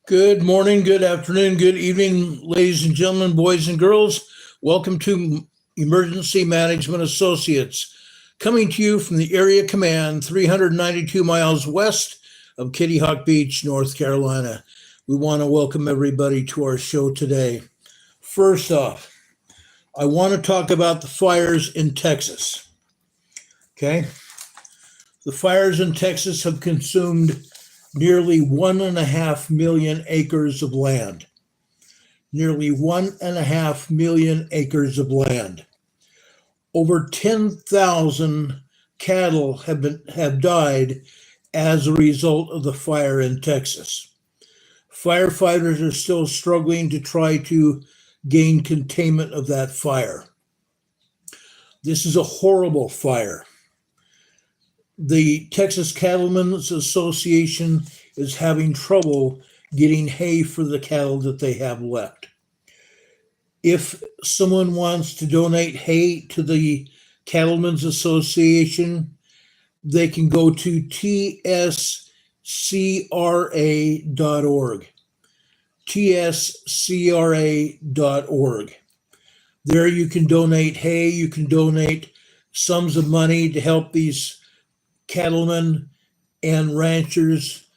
Good morning, good afternoon, good evening, ladies and gentlemen, boys and girls. Welcome to Emergency Management Associates, coming to you from the Area Command, 392 miles west of Kitty Hawk Beach, North Carolina. We want to welcome everybody to our show today. First off, I want to talk about the fires in Texas. Okay? The fires in Texas have consumed nearly 1.5 million acres of land. Nearly 1.5 million acres of land. Over 10,000 cattle have died as a result of the fire in Texas. Firefighters are still struggling to try to gain containment of that fire. This is a horrible fire. The Texas Cattlemen's Association is having trouble getting hay for the cattle that they have left. If someone wants to donate hay to the Cattlemen's Association, they can go to tscra.org. tscra.org. There you can donate hay, you can donate sums of money to help these cattlemen and ranchers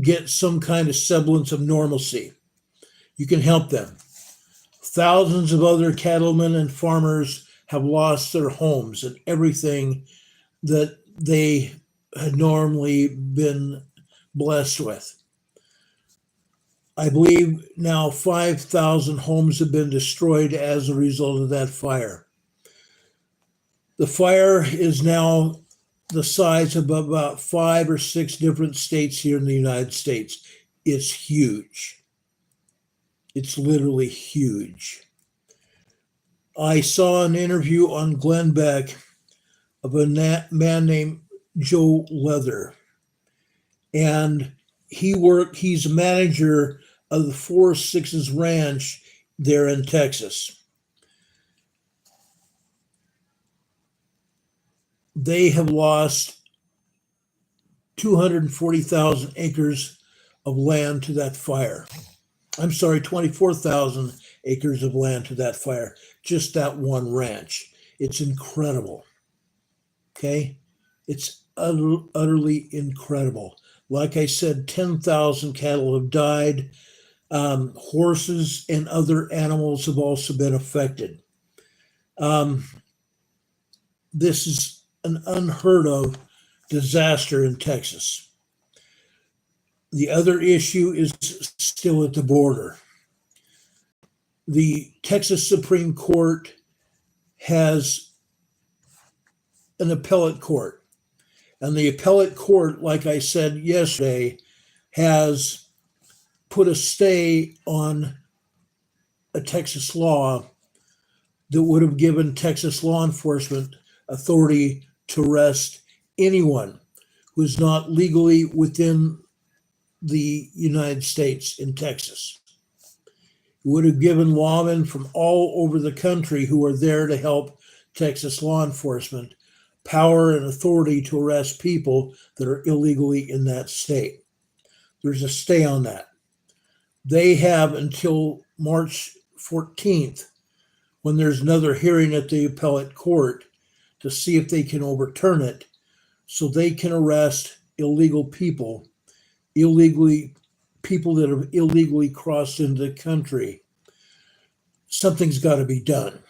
get some kind of semblance of normalcy. You can help them. Thousands of other cattlemen and farmers have lost their homes and everything that they had normally been blessed with. I believe now 5,000 homes have been destroyed as a result of that fire. The fire is now the size of about 5 or 6 different states here in the United States. It's huge. It's literally huge. I saw an interview on Glenn Beck of a man named Joe Leather. And he's a manager of the Four Sixes Ranch there in Texas. They have lost 240,000 acres of land to that fire. I'm sorry, 24,000 acres of land to that fire. Just that one ranch. It's incredible. Okay? It's utterly incredible. Like I said, 10,000 cattle have died. Horses and other animals have also been affected. This is an unheard of disaster in Texas. The other issue is still at the border. The Texas Supreme Court has an appellate court. And the appellate court, like I said yesterday, has put a stay on a Texas law that would have given Texas law enforcement authority to arrest anyone who is not legally within the United States in Texas. It would have given lawmen from all over the country who are there to help Texas law enforcement power and authority to arrest people that are illegally in that state. There's a stay on that. They have until March 14th, when there's another hearing at the appellate court, to see if they can overturn it so they can arrest illegal people that have illegally crossed into the country. Something's got to be done.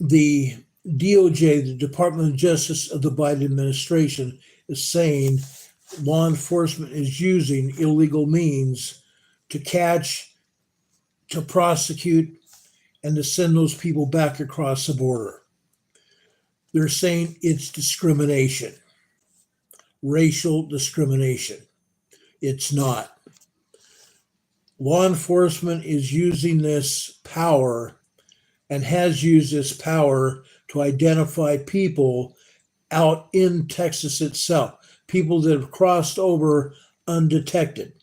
The DOJ, the Department of Justice of the Biden administration, is saying law enforcement is using illegal means to catch, to prosecute, and to send those people back across the border. They're saying it's discrimination, racial discrimination. It's not. Law enforcement is using this power and has used this power to identify people out in Texas itself, people that have crossed over undetected.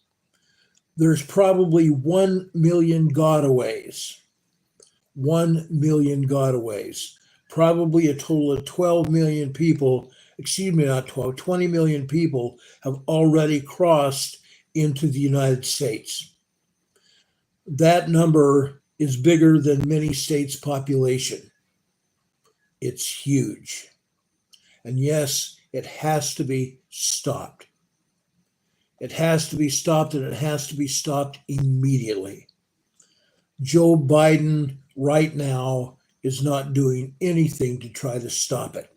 There's probably 1 million gotaways. 1 million gotaways. Probably a total of 12 million people, 20 million people have already crossed into the United States. That number is bigger than many states' population. It's huge. And yes, it has to be stopped. It has to be stopped, and it has to be stopped immediately. Joe Biden right now is not doing anything to try to stop it.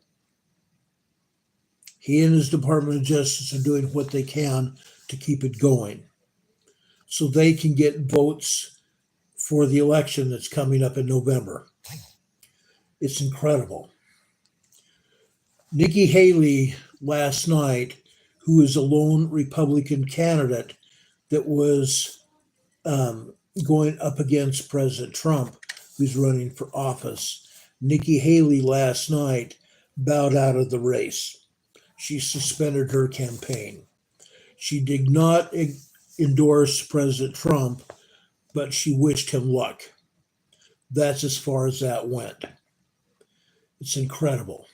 He and his Department of Justice are doing what they can to keep it going so they can get votes for the election that's coming up in November. It's incredible. Nikki Haley last night, who is a lone Republican candidate that was going up against President Trump, who's running for office. Nikki Haley last night bowed out of the race. She suspended her campaign. She did not endorse President Trump, but she wished him luck. That's as far as that went. It's incredible.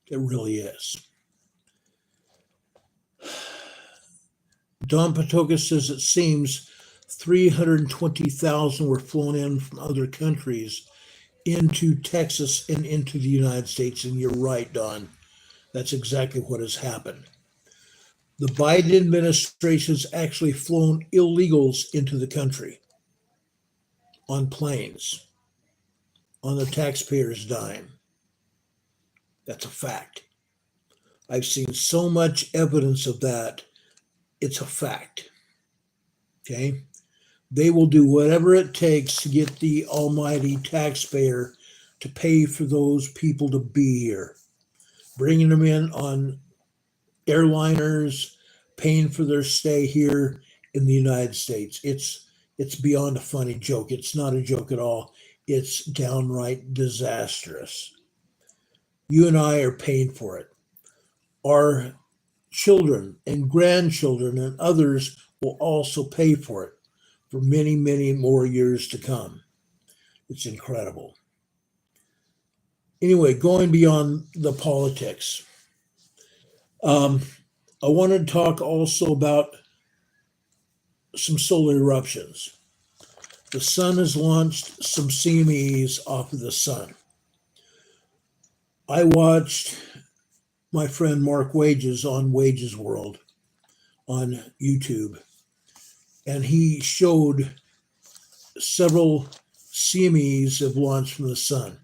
It really is. Don Patoka says it seems 320,000 were flown in from other countries into Texas and into the United States. And you're right, Don. That's exactly what has happened. The Biden administration has actually flown illegals into the country on planes, on the taxpayers' dime. That's a fact. I've seen so much evidence of that. It's a fact. Okay? They will do whatever it takes to get the almighty taxpayer to pay for those people to be here, bringing them in on airliners, paying for their stay here in the United States. It's beyond a funny joke. It's not a joke at all. It's downright disastrous. You and I are paying for it. Our children and grandchildren and others will also pay for it for many, many more years to come. It's incredible. Anyway, going beyond the politics, I want to talk also about some solar eruptions. The sun has launched some CMEs off of the sun. I watched my friend Mark Wages on Wages World on YouTube, and he showed several CMEs have launched from the sun.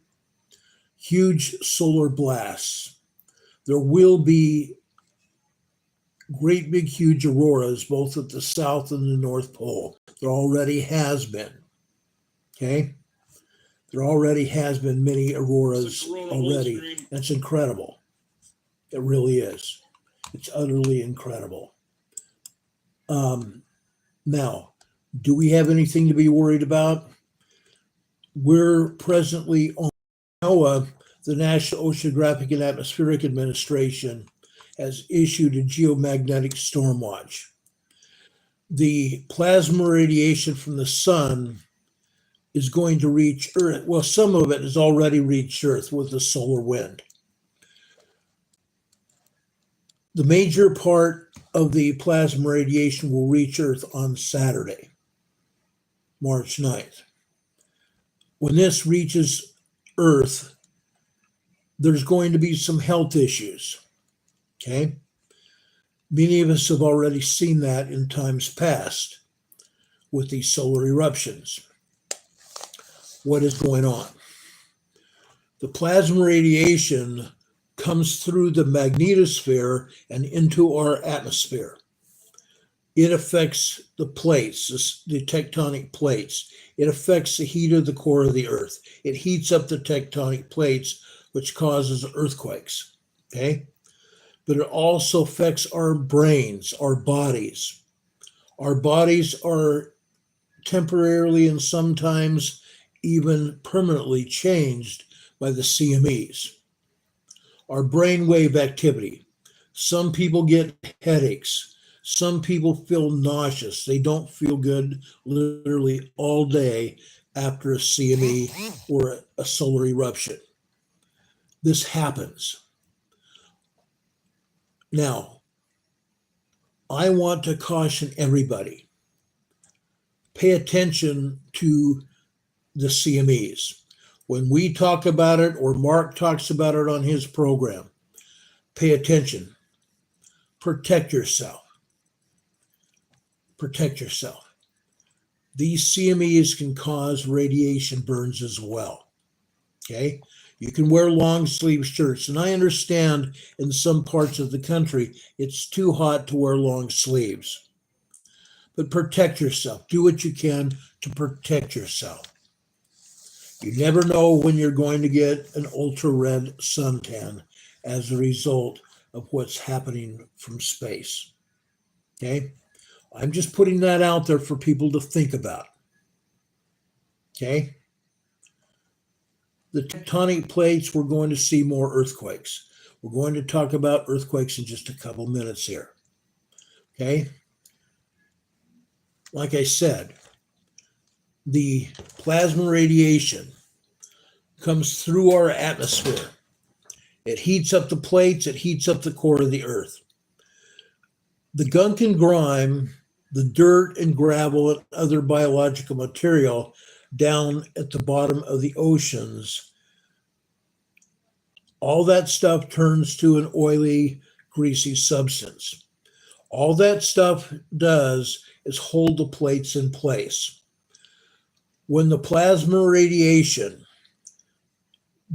Huge solar blasts. There will be great big huge auroras both at the South and the North Pole. There already has been. Okay? There already has been many auroras already. That's incredible. It really is. It's utterly incredible. Now, do we have anything to be worried about? We're presently on NOAA, the National Oceanographic and Atmospheric Administration, has issued a geomagnetic storm watch. The plasma radiation from the sun is going to reach Earth. Well, some of it has already reached Earth with the solar wind. The major part of the plasma radiation will reach Earth on Saturday, March 9th. When this reaches Earth, there's going to be some health issues. Okay? Many of us have already seen that in times past with these solar eruptions. What is going on? The plasma radiation comes through the magnetosphere and into our atmosphere. It affects the plates, the tectonic plates. It affects the heat of the core of the Earth. It heats up the tectonic plates, which causes earthquakes. Okay? But it also affects our brains, our bodies. Our bodies are temporarily and sometimes even permanently changed by the CMEs. Our brainwave activity. Some people get headaches. Some people feel nauseous. They don't feel good literally all day after a CME or a solar eruption. This happens. Now, I want to caution everybody, pay attention to the CMEs. When we talk about it, or Mark talks about it on his program, pay attention. Protect yourself. Protect yourself. These CMEs can cause radiation burns as well. Okay? You can wear long sleeve shirts, and I understand in some parts of the country it's too hot to wear long sleeves. But protect yourself. Do what you can to protect yourself. You never know when you're going to get an ultra red suntan as a result of what's happening from space. Okay? I'm just putting that out there for people to think about. Okay? The tectonic plates, we're going to see more earthquakes. We're going to talk about earthquakes in just a couple minutes here. Okay? Like I said, the plasma radiation comes through our atmosphere. It heats up the plates, it heats up the core of the earth. The gunk and grime, the dirt and gravel and other biological material down at the bottom of the oceans, all that stuff turns to an oily, greasy substance. All that stuff does is hold the plates in place. When the plasma radiation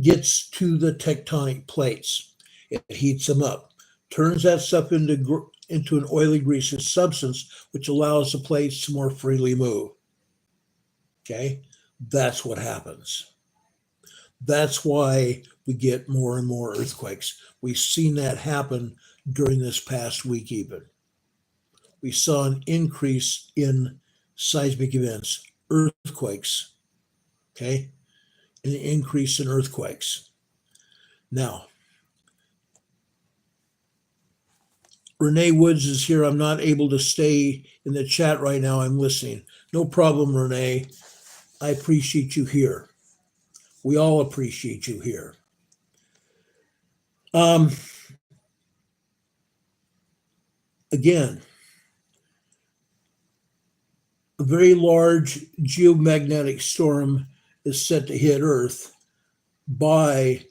gets to the tectonic plates, it heats them up, turns that stuff into an oily, greasy substance, which allows the plates to more freely move. Okay? That's what happens. That's why we get more and more earthquakes. We've seen that happen during this past week even. We saw an increase in seismic events, earthquakes, okay? An increase in earthquakes. Now, Renee Woods is here. I'm not able to stay in the chat right now. I'm listening. No problem, Renee. I appreciate you here. We all appreciate you here. Again, a very large geomagnetic storm is set to hit Earth by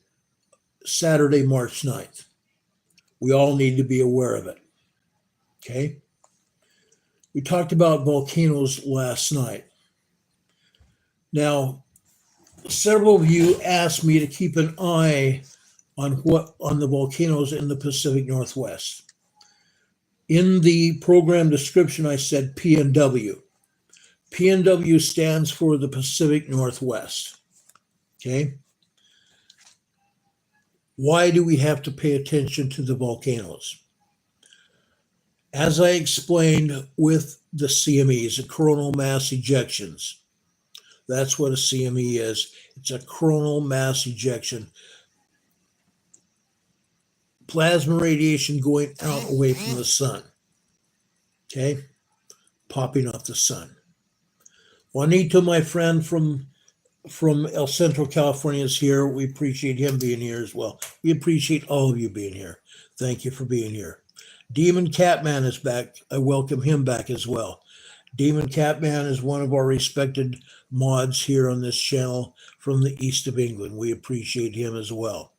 Saturday, March 9th. We all need to be aware of it. Okay? We talked about volcanoes last night. Now, several of you asked me to keep an eye on the volcanoes in the Pacific Northwest. In the program description, I said PNW. PNW stands for the Pacific Northwest. Okay? Why do we have to pay attention to the volcanoes? As I explained with the CMEs, the coronal mass ejections, that's what a CME is. It's a coronal mass ejection. Plasma radiation going out away from the sun. Okay? Popping off the sun. Juanito, my friend from El Centro, California, is here. We appreciate him being here as well. We appreciate all of you being here. Thank you for being here. Demon Catman is back. I welcome him back as well. Demon Catman is one of our respected mods here on this channel from the east of England. We appreciate him as well.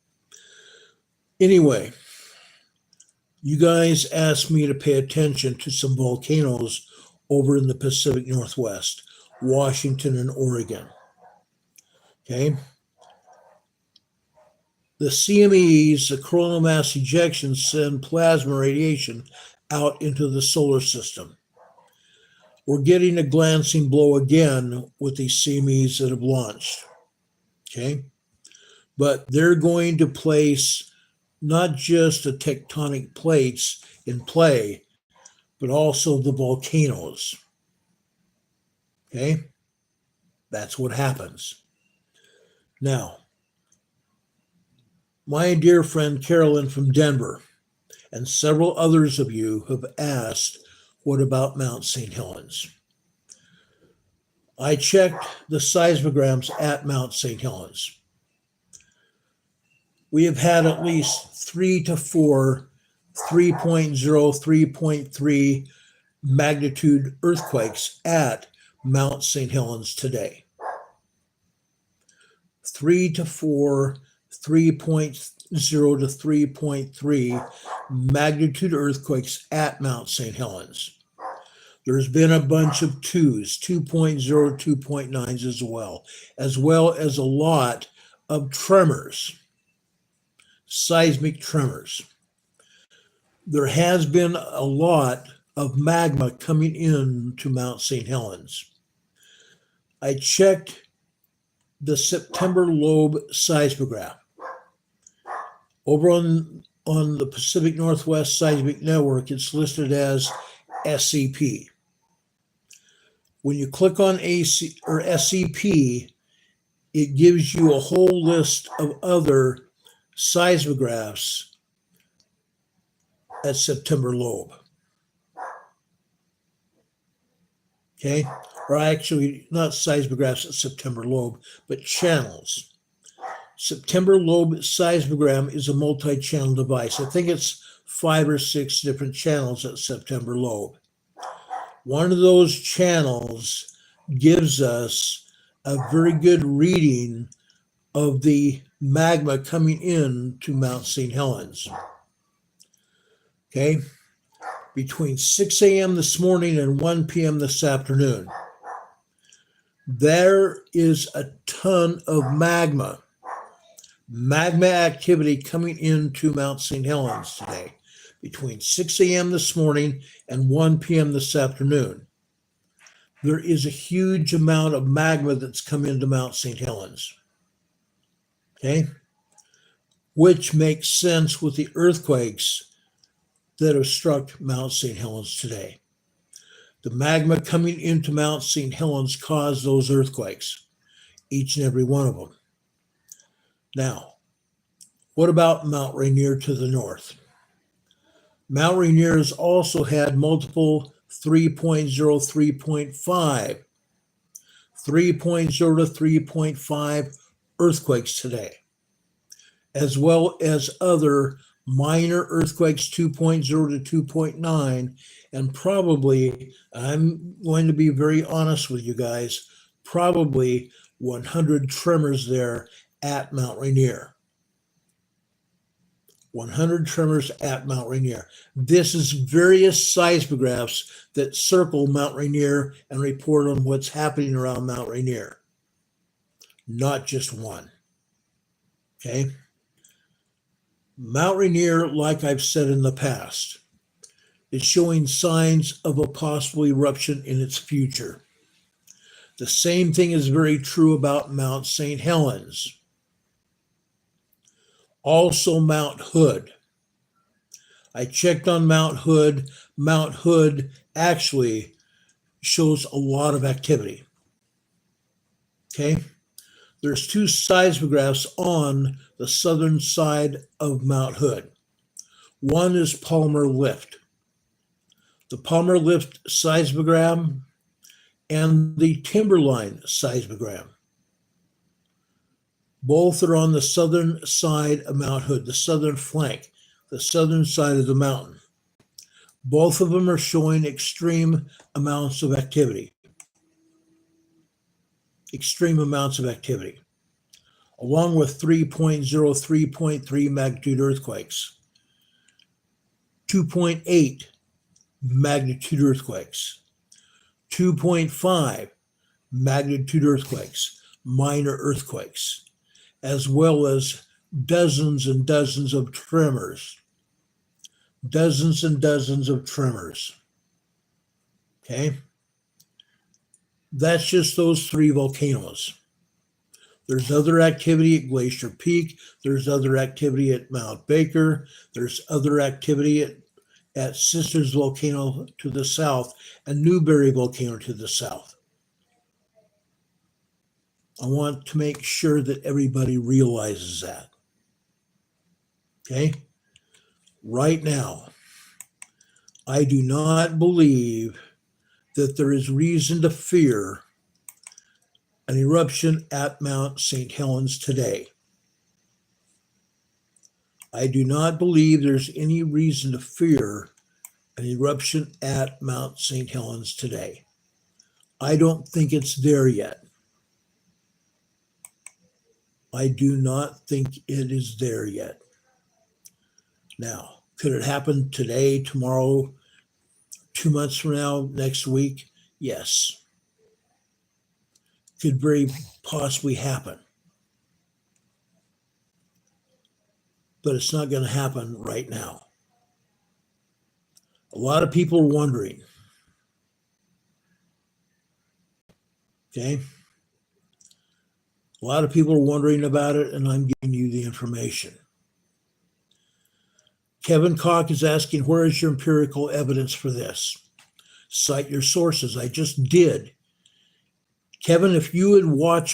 Anyway, you guys asked me to pay attention to some volcanoes over in the Pacific Northwest, Washington and Oregon. Okay? The CMEs, the coronal mass ejections, send plasma radiation out into the solar system. We're getting a glancing blow again with these CMEs that have launched. Okay? But they're going to place not just the tectonic plates in play, but also the volcanoes. Okay? That's what happens. Now, my dear friend Carolyn from Denver and several others of you have asked, what about Mount St. Helens? I checked the seismograms at Mount St. Helens. We have had at least 3 to 4 3.0, 3.3 magnitude earthquakes at Mount St. Helens today. 3 to 4, 3.0 to 3.3 magnitude earthquakes at Mount St. Helens. There's been a bunch of 2s, 2.0, 2.9s as well as a lot of tremors, seismic tremors. There has been a lot of magma coming in to Mount St. Helens. I checked the September lobe seismograph. Over on the Pacific Northwest Seismic Network, it's listed as SCP. When you click on AC or SCP, it gives you a whole list of other seismographs at September lobe. Okay, or actually not seismographs at September lobe, but channels. September lobe seismogram is a multi-channel device. I think it's 5 or 6 different channels at September lobe. One of those channels gives us a very good reading of the magma coming in to Mount St. Helens. Okay, between 6 a.m. this morning and 1 p.m. this afternoon, there is a ton of magma activity coming into Mount St. Helens today, between 6 a.m. this morning and 1 p.m. this afternoon. There is a huge amount of magma that's come into Mount St. Helens, okay? Which makes sense with the earthquakes that have struck Mount St. Helens today. The magma coming into Mount St. Helens caused those earthquakes, each and every one of them. Now, what about Mount Rainier to the north? Mount Rainier has also had multiple 3.0, 3.5, 3.0 to 3.5 earthquakes today, as well as other minor earthquakes 2.0 to 2.9, and probably, I'm going to be very honest with you guys, probably 100 tremors there at Mount Rainier. 100 tremors at Mount Rainier. This is various seismographs that circle Mount Rainier and report on what's happening around Mount Rainier. Not just one. Okay? Mount Rainier, like I've said in the past, is showing signs of a possible eruption in its future. The same thing is very true about Mount St. Helens. Also Mount Hood. I checked on Mount Hood. Mount Hood actually shows a lot of activity. Okay? There's 2 seismographs on the southern side of Mount Hood. One is Palmer Lift. The Palmer Lift seismogram and the Timberline seismogram. Both are on the southern side of Mount Hood, the southern flank, the southern side of the mountain. Both of them are showing extreme amounts of activity. Extreme amounts of activity, along with 3.0, 3.3 magnitude earthquakes, 2.8 magnitude earthquakes, 2.5 magnitude earthquakes, minor earthquakes, as well as dozens and dozens of tremors. Dozens and dozens of tremors. Okay? That's just those 3 volcanoes. There's other activity at Glacier Peak. There's other activity at Mount Baker. There's other activity at Sisters Volcano to the south and Newberry Volcano to the south. I want to make sure that everybody realizes that. Okay? Right now, I do not believe that there is reason to fear an eruption at Mount St. Helens today. I do not believe there's any reason to fear an eruption at Mount St. Helens today. I don't think it's there yet. I do not think it is there yet. Now, could it happen today, tomorrow, 2 months from now, next week? Yes. Could very possibly happen. But it's not going to happen right now. A lot of people are wondering. Okay? A lot of people are wondering about it, and I'm giving you the information. Kevin Koch is asking, where is your empirical evidence for this? Cite your sources. I just did. Kevin, if you had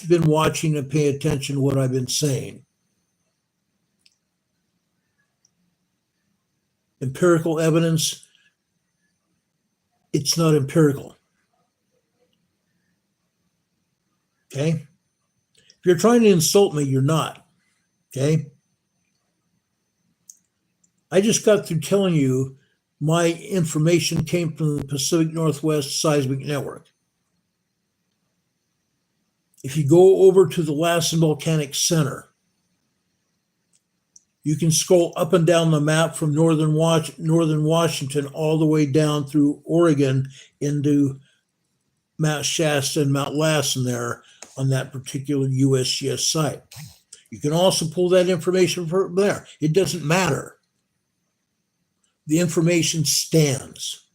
been watching and pay attention to what I've been saying, empirical evidence, it's not empirical. Okay? If you're trying to insult me, you're not. Okay? I just got through telling you my information came from the Pacific Northwest Seismic Network. If you go over to the Lassen Volcanic Center, you can scroll up and down the map from northern Washington all the way down through Oregon into Mount Shasta and Mount Lassen there on that particular USGS site. You can also pull that information from there. It doesn't matter. The information stands.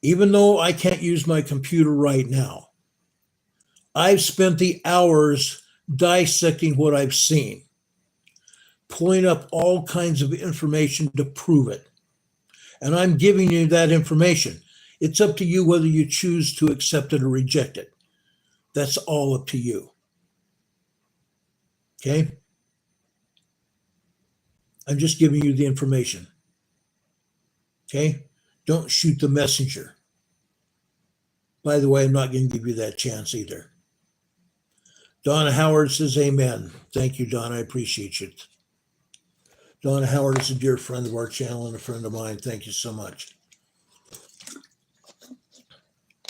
Even though I can't use my computer right now, I've spent the hours dissecting what I've seen, pulling up all kinds of information to prove it. And I'm giving you that information. It's up to you whether you choose to accept it or reject it. That's all up to you. Okay? I'm just giving you the information. Okay? Don't shoot the messenger. By the way, I'm not going to give you that chance either. Donna Howard says amen. Thank you, Donna. I appreciate you. Donna Howard is a dear friend of our channel and a friend of mine. Thank you so much.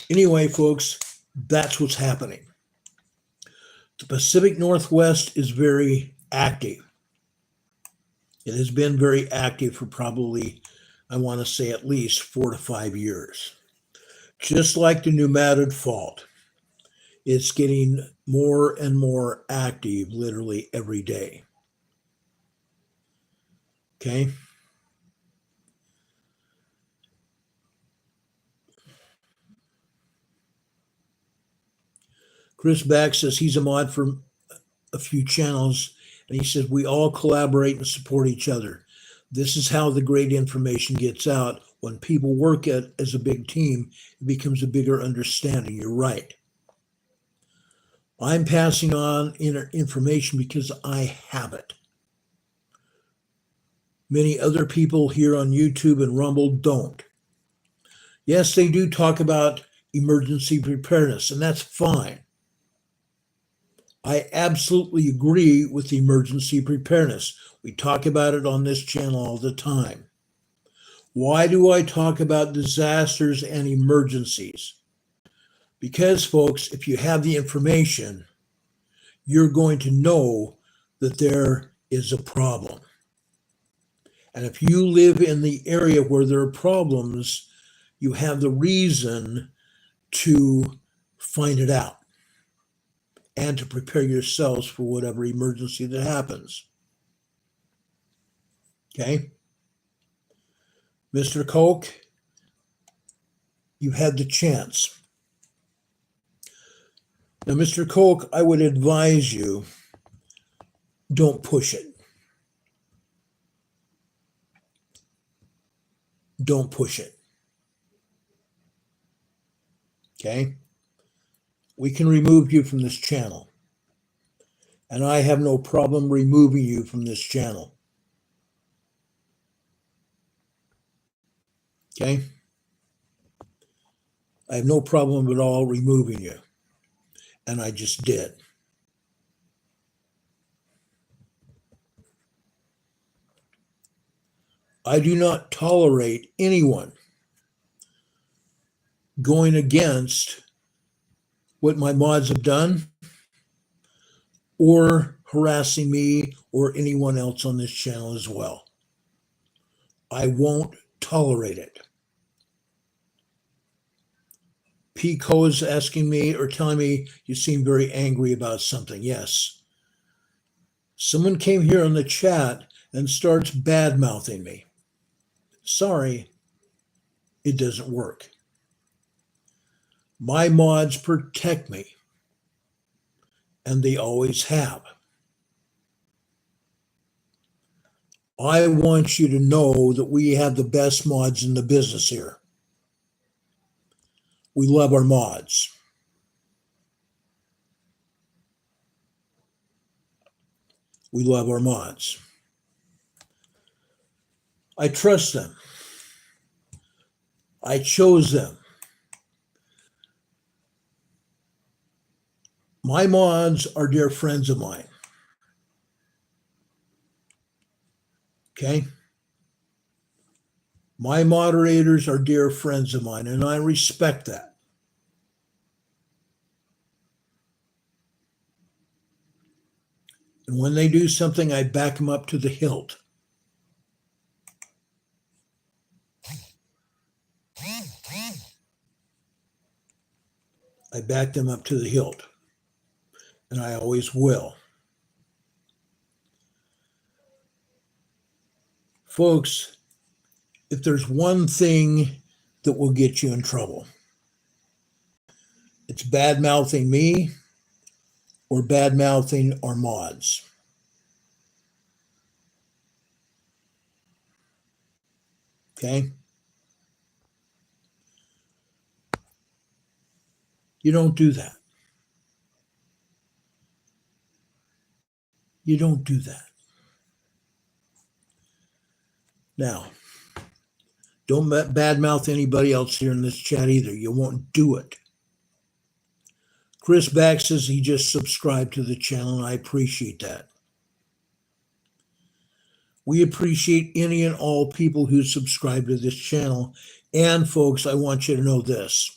Anyway, folks, that's what's happening. The Pacific Northwest is very active. It has been very active for probably, I want to say, at least 4 to 5 years. Just like the Pneumatid Fault, it's getting more and more active literally every day. Okay? Chris Back says he's a mod for a few channels, and he says we all collaborate and support each other. This is how the great information gets out. When people work as a big team, it becomes a bigger understanding. You're right. I'm passing on information because I have it. Many other people here on YouTube and Rumble don't. Yes, they do talk about emergency preparedness, and that's fine. I absolutely agree with emergency preparedness. We talk about it on this channel all the time. Why do I talk about disasters and emergencies? Because, folks, if you have the information, you're going to know that there is a problem. And if you live in the area where there are problems, you have the reason to find it out and to prepare yourselves for whatever emergency that happens. Okay? Mr. Koch, you had the chance. Now, Mr. Koch, I would advise you, don't push it. Don't push it. Okay? We can remove you from this channel. And I have no problem removing you from this channel. Okay? I have no problem at all removing you. And I just did. I do not tolerate anyone going against what my mods have done or harassing me or anyone else on this channel as well. I won't tolerate it. Pico is asking me or telling me you seem very angry about something. Yes. Someone came here on the chat and starts bad-mouthing me. Sorry, it doesn't work. My mods protect me, and they always have. I want you to know that we have the best mods in the business here. We love our mods. We love our mods. I trust them. I chose them. My mods are dear friends of mine. Okay? My moderators are dear friends of mine, and I respect that. And when they do something, I back them up to the hilt. I back them up to the hilt. And I always will. Folks, if there's one thing that will get you in trouble, it's bad-mouthing me or bad-mouthing our mods. Okay? You don't do that. You don't do that. Now, don't badmouth anybody else here in this chat either. You won't do it. Chris Back says he just subscribed to the channel, and I appreciate that. We appreciate any and all people who subscribe to this channel. And folks, I want you to know this.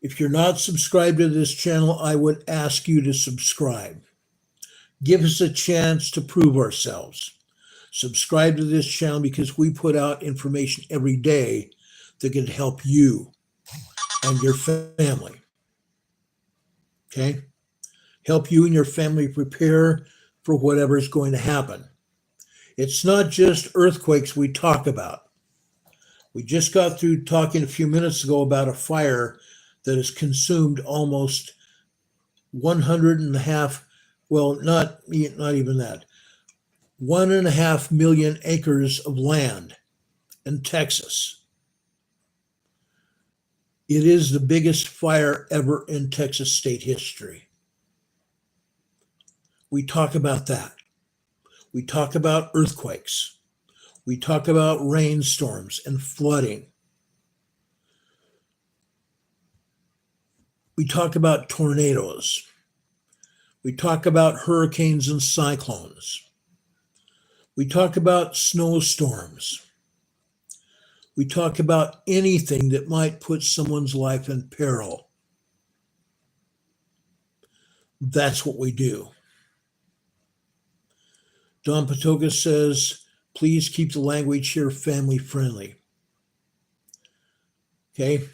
If you're not subscribed to this channel, I would ask you to subscribe. Give us a chance to prove ourselves. Subscribe to this channel because we put out information every day that can help you and your family. Okay? Help you and your family prepare for whatever is going to happen. It's not just earthquakes we talk about. We just got through talking a few minutes ago about a fire that has consumed almost 1.5, well, not even that, 1.5 million acres of land in Texas. It is the biggest fire ever in Texas state history. We talk about that. We talk about earthquakes. We talk about rainstorms and flooding. We talk about tornadoes. We talk about hurricanes and cyclones. We talk about snowstorms. We talk about anything that might put someone's life in peril. That's what we do. Don Patoka says, please keep the language here family friendly. Okay?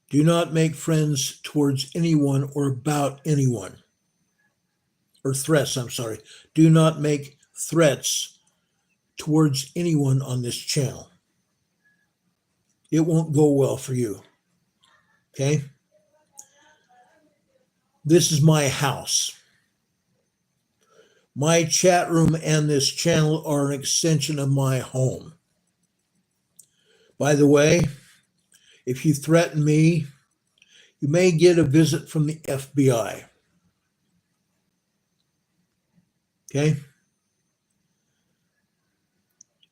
Do not make friends towards anyone or about anyone. Or threats, I'm sorry. Do not make threats towards anyone on this channel. It won't go well for you. Okay? This is my house. My chat room and this channel are an extension of my home. By the way, if you threaten me, you may get a visit from the FBI. Okay?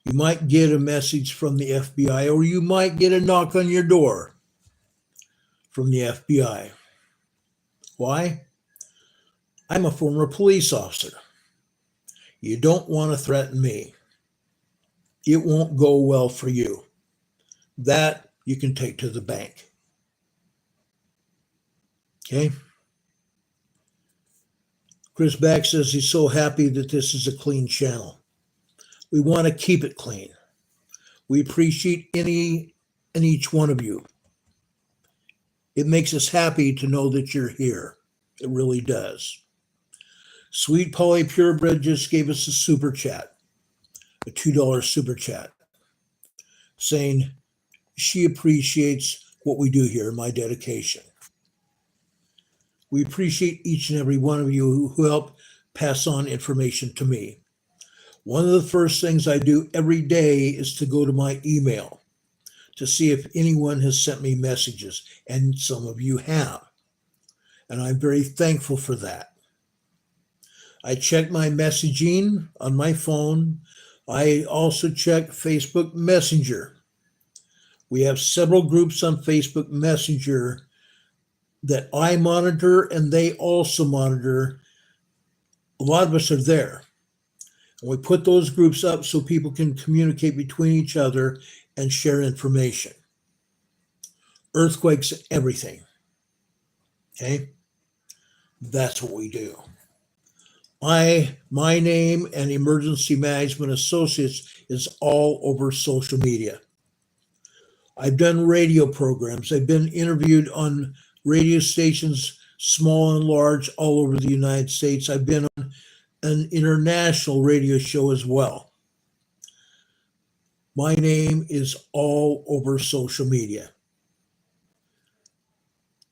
You might get a message from the FBI, or you might get a knock on your door from the FBI. Why? I'm a former police officer. You don't want to threaten me. it won't go well for you. That you can take to the bank. Okay? Chris Back says he's so happy that this is a clean channel. We want to keep it clean. We appreciate any and each one of you. It makes us happy to know that you're here. It really does. Sweet Polly Purebred just gave us a super chat, a $2 super chat, saying she appreciates what we do here, my dedication. We appreciate each and every one of you who help pass on information to me. One of the first things I do every day is to go to my email to see if anyone has sent me messages, and some of you have. And I'm very thankful for that. I check my messaging on my phone. I also check Facebook Messenger. We have several groups on Facebook Messenger that I monitor, and they also monitor. A lot of us are there. And we put those groups up so people can communicate between each other and share information. Earthquakes, everything. Okay? That's what we do. My name and Emergency Management Associates is all over social media. I've done radio programs. I've been interviewed on radio stations, small and large, all over the United States. I've been on an international radio show as well. My name is all over social media.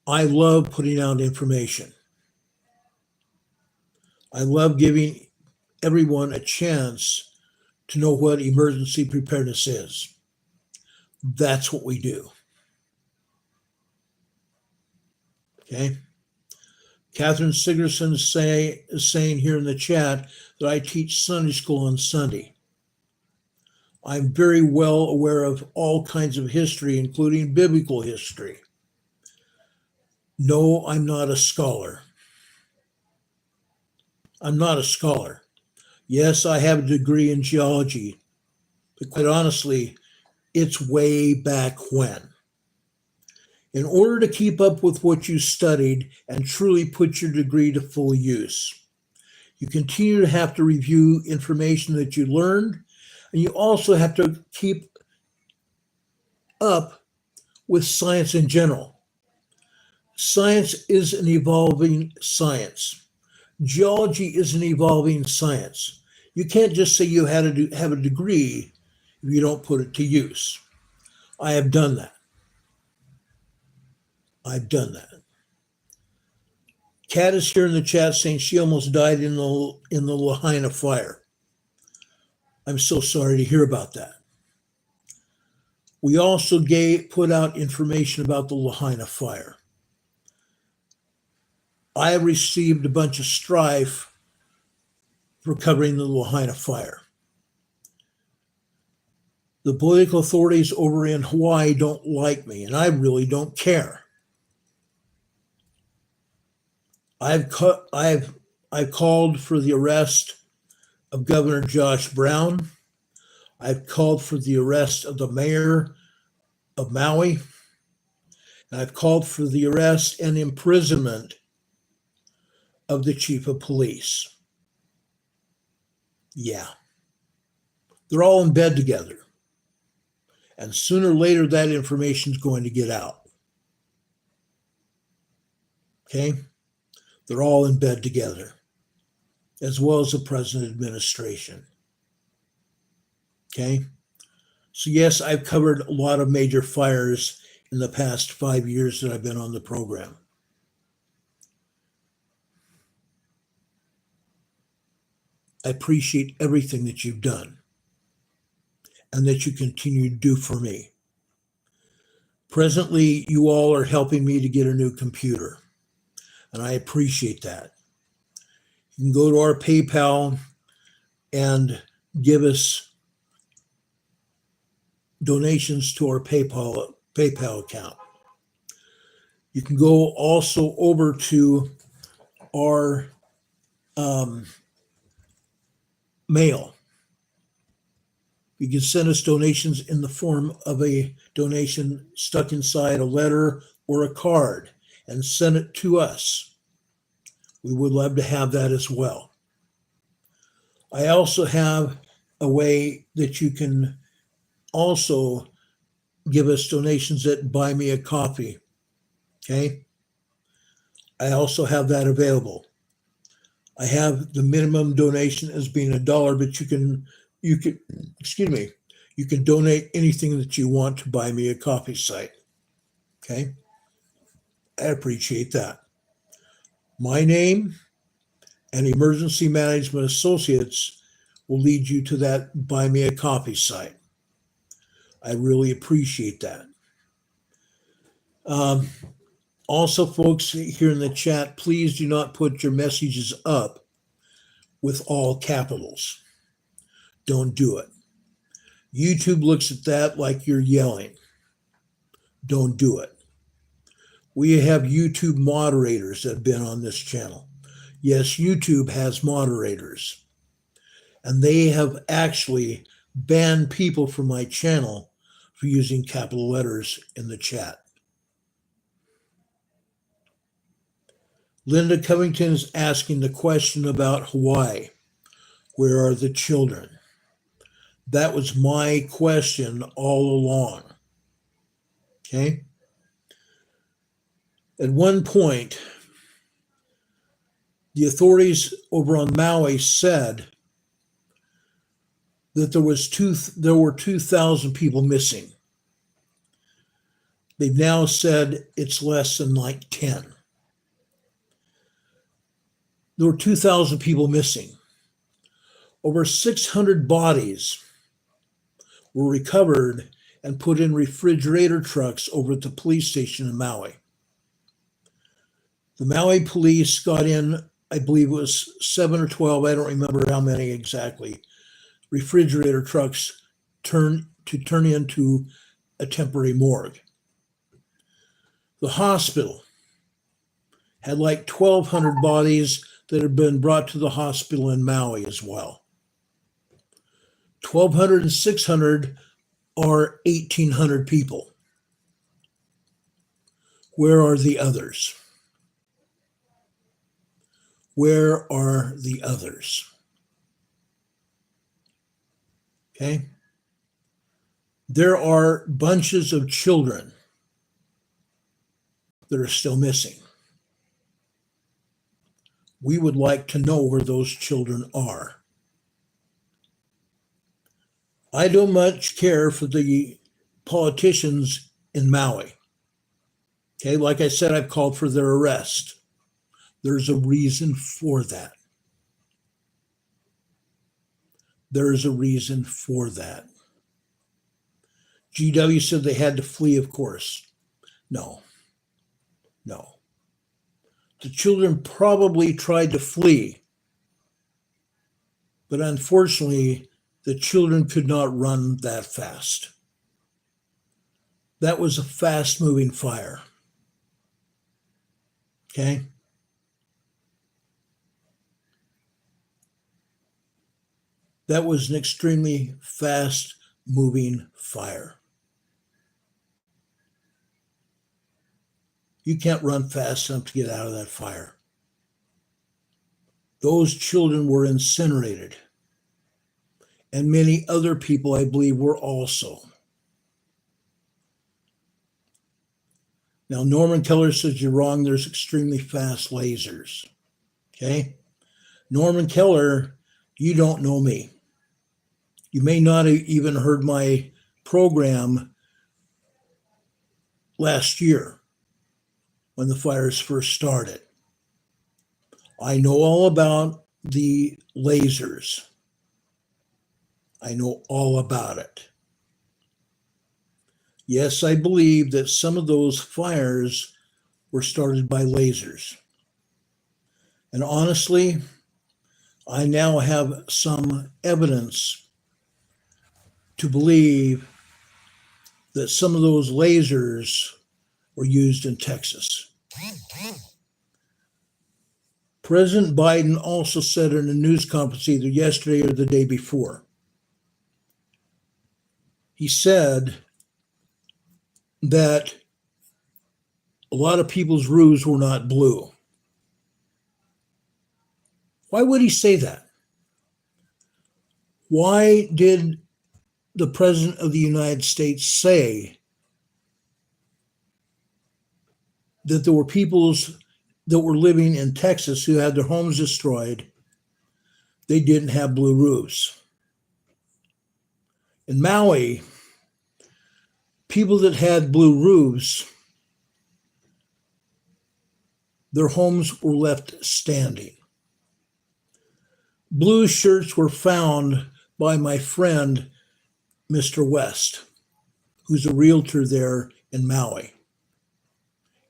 I love putting out information. I love giving everyone a chance to know what emergency preparedness is. That's what we do. Okay? Catherine Sigerson is saying here in the chat that I teach Sunday school on Sunday. I'm very well aware of all kinds of history, including biblical history. No, I'm not a scholar. I'm not a scholar. Yes, I have a degree in geology, but quite honestly, it's way back when. In order to keep up with what you studied and truly put your degree to full use, you continue to have to review information that you learned, and you also have to keep up with science in general. Science is an evolving science. Geology is an evolving science. You can't just say you have a degree if you don't put it to use. I have done that. I've done that. Kat is here in the chat saying she almost died in the Lahaina fire. I'm so sorry to hear about that. We also put out information about the Lahaina fire. I have received a bunch of strife for covering the Lahaina fire. The political authorities over in Hawaii don't like me, and I really don't care. I've called for the arrest of Governor Josh Brown. I've called for the arrest of the mayor of Maui. And I've called for the arrest and imprisonment of the chief of police. Yeah. They're all in bed together. And sooner or later, that information is going to get out. Okay? They're all in bed together, as well as the present administration. Okay? So yes, I've covered a lot of major fires in the past 5 years that I've been on the program. I appreciate everything that you've done and that you continue to do for me. Presently, you all are helping me to get a new computer, and I appreciate that. You can go to our PayPal and give us donations to our PayPal account. You can go also over to our mail. You can send us donations in the form of a donation stuck inside a letter or a card and send it to us. We would love to have that as well. I also have a way that you can also give us donations at Buy Me a Coffee. Okay? I also have that available. I have the minimum donation as being $1, but you can donate anything that you want to Buy Me a Coffee site. Okay? I appreciate that. My name and Emergency Management Associates will lead you to that Buy Me a Coffee site. I really appreciate that. Also, folks here in the chat, please do not put your messages up with all capitals. Don't do it. YouTube looks at that like you're yelling. Don't do it. We have YouTube moderators that have been on this channel. Yes, YouTube has moderators. And they have actually banned people from my channel for using capital letters in the chat. Linda Covington is asking the question about Hawaii. Where are the children? That was my question all along. Okay? At one point, the authorities over on Maui said that there were 2,000 people missing. They've now said it's less than like 10. There were 2,000 people missing. Over 600 bodies were recovered and put in refrigerator trucks over at the police station in Maui. The Maui police got in, I believe it was 7 or 12, I don't remember how many exactly, refrigerator trucks turn into a temporary morgue. The hospital had like 1,200 bodies that had been brought to the hospital in Maui as well. 1,200 and 600 are 1,800 people. Where are the others? Where are the others? Okay? There are bunches of children that are still missing. We would like to know where those children are. I don't much care for the politicians in Maui. Okay, like I said, I've called for their arrest. There's a reason for that. There is a reason for that. GW said they had to flee, of course. No. The children probably tried to flee, but unfortunately, the children could not run that fast. That was a fast-moving fire. Okay? That was an extremely fast-moving fire. You can't run fast enough to get out of that fire. Those children were incinerated. And many other people, I believe, were also. Now, Norman Keller says you're wrong. There's extremely fast lasers. Okay? Norman Keller, you don't know me. You may not have even heard my program last year when the fires first started. I know all about the lasers. I know all about it. Yes, I believe that some of those fires were started by lasers. And honestly, I now have some evidence to believe that some of those lasers were used in Texas. President Biden also said in a news conference either yesterday or the day before He said that a lot of people's roofs were not blue. Why would he say that? Why did the President of the United States say that there were peoples that were living in Texas who had their homes destroyed? They didn't have blue roofs. In Maui, people that had blue roofs, their homes were left standing. Blue shirts were found by my friend, Mr. West, who's a realtor there in Maui.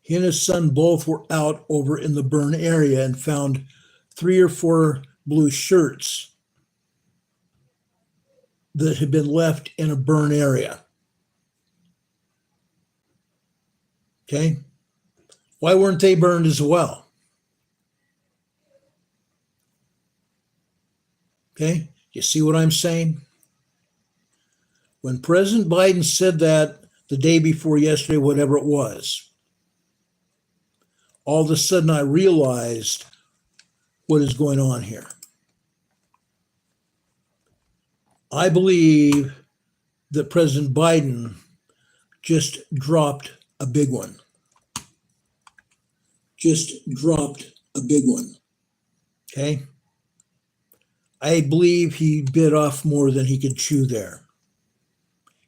He and his son both were out over in the burn area and found 3 or 4 blue shirts that had been left in a burn area. Okay? Why weren't they burned as well? Okay? You see what I'm saying? When President Biden said that the day before yesterday, whatever it was, all of a sudden I realized what is going on here. I believe that President Biden just dropped a big one. Just dropped a big one. Okay? I believe he bit off more than he could chew there.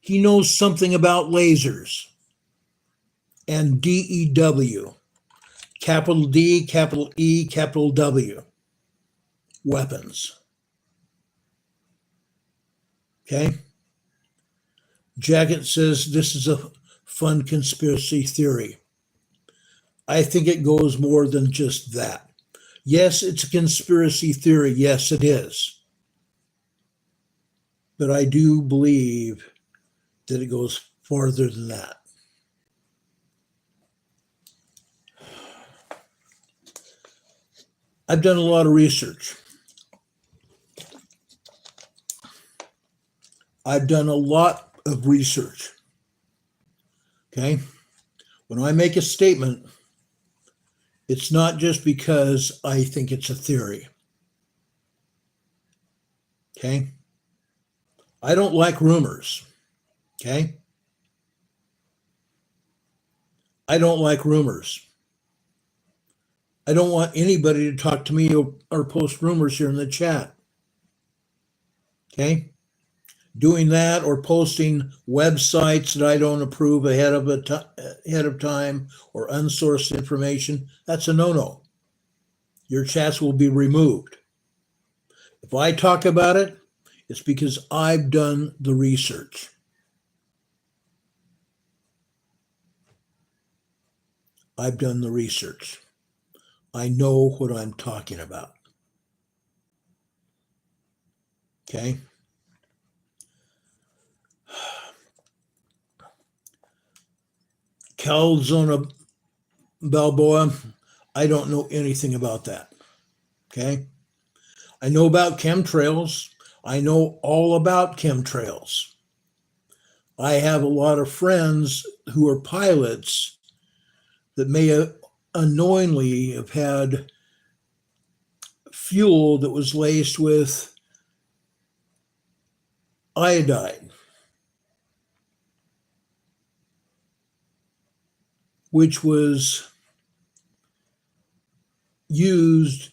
He knows something about lasers and DEW, capital D, capital E, capital W, weapons. Okay? Jacket says this is a fun conspiracy theory. I think it goes more than just that. Yes, it's a conspiracy theory. Yes, it is. But I do believe that it goes farther than that. I've done a lot of research. I've done a lot of research. Okay? When I make a statement, it's not just because I think it's a theory. Okay? I don't like rumors. Okay? I don't like rumors. I don't want anybody to talk to me or post rumors here in the chat. Okay? Doing that or posting websites that I don't approve ahead of time or unsourced information, that's a no-no. Your chats will be removed. If I talk about it, it's because I've done the research. I've done the research. I know what I'm talking about. Okay? Calzona Balboa, I don't know anything about that. Okay? I know about chemtrails. I know all about chemtrails. I have a lot of friends who are pilots that may unknowingly have had fuel that was laced with iodine, which was used,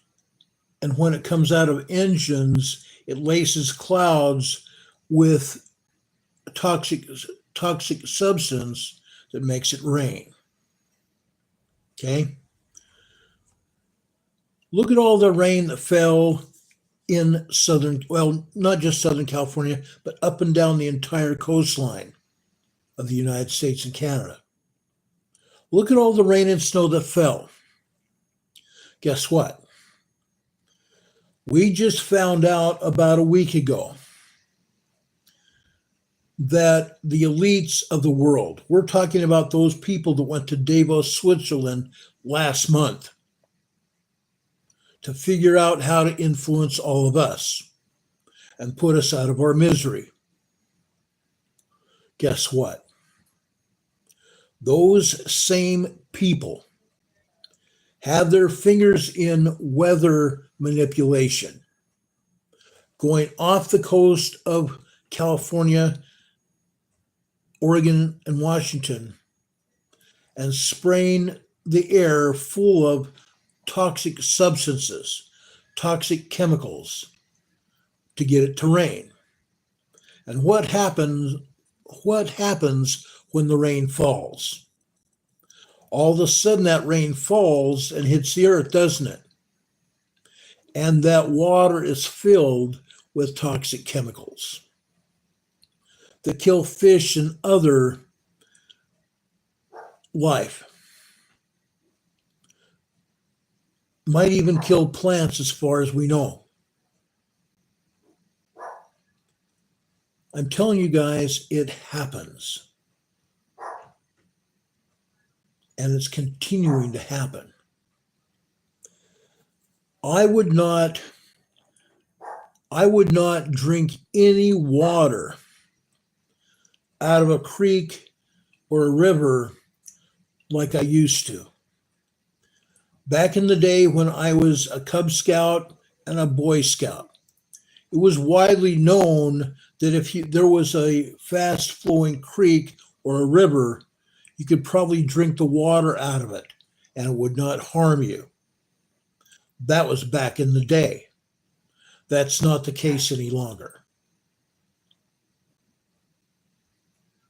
and when it comes out of engines, it laces clouds with a toxic substance that makes it rain. Okay? Look at all the rain that fell in not just Southern California, but up and down the entire coastline of the United States and Canada. Look at all the rain and snow that fell. Guess what? We just found out about a week ago that the elites of the world, we're talking about those people that went to Davos, Switzerland last month to figure out how to influence all of us and put us out of our misery. Guess what? Those same people have their fingers in weather manipulation, going off the coast of California, Oregon, and Washington, and spraying the air full of toxic substances, toxic chemicals, to get it to rain. And what happens when the rain falls? All of a sudden that rain falls and hits the earth, doesn't it? And that water is filled with toxic chemicals that kill fish and other life. Might even kill plants as far as we know. I'm telling you guys, it happens. And it's continuing to happen. I would not drink any water out of a creek or a river like I used to. Back in the day when I was a Cub Scout and a Boy Scout, it was widely known that if there was a fast-flowing creek or a river, you could probably drink the water out of it and it would not harm you. That was back in the day. That's not the case any longer.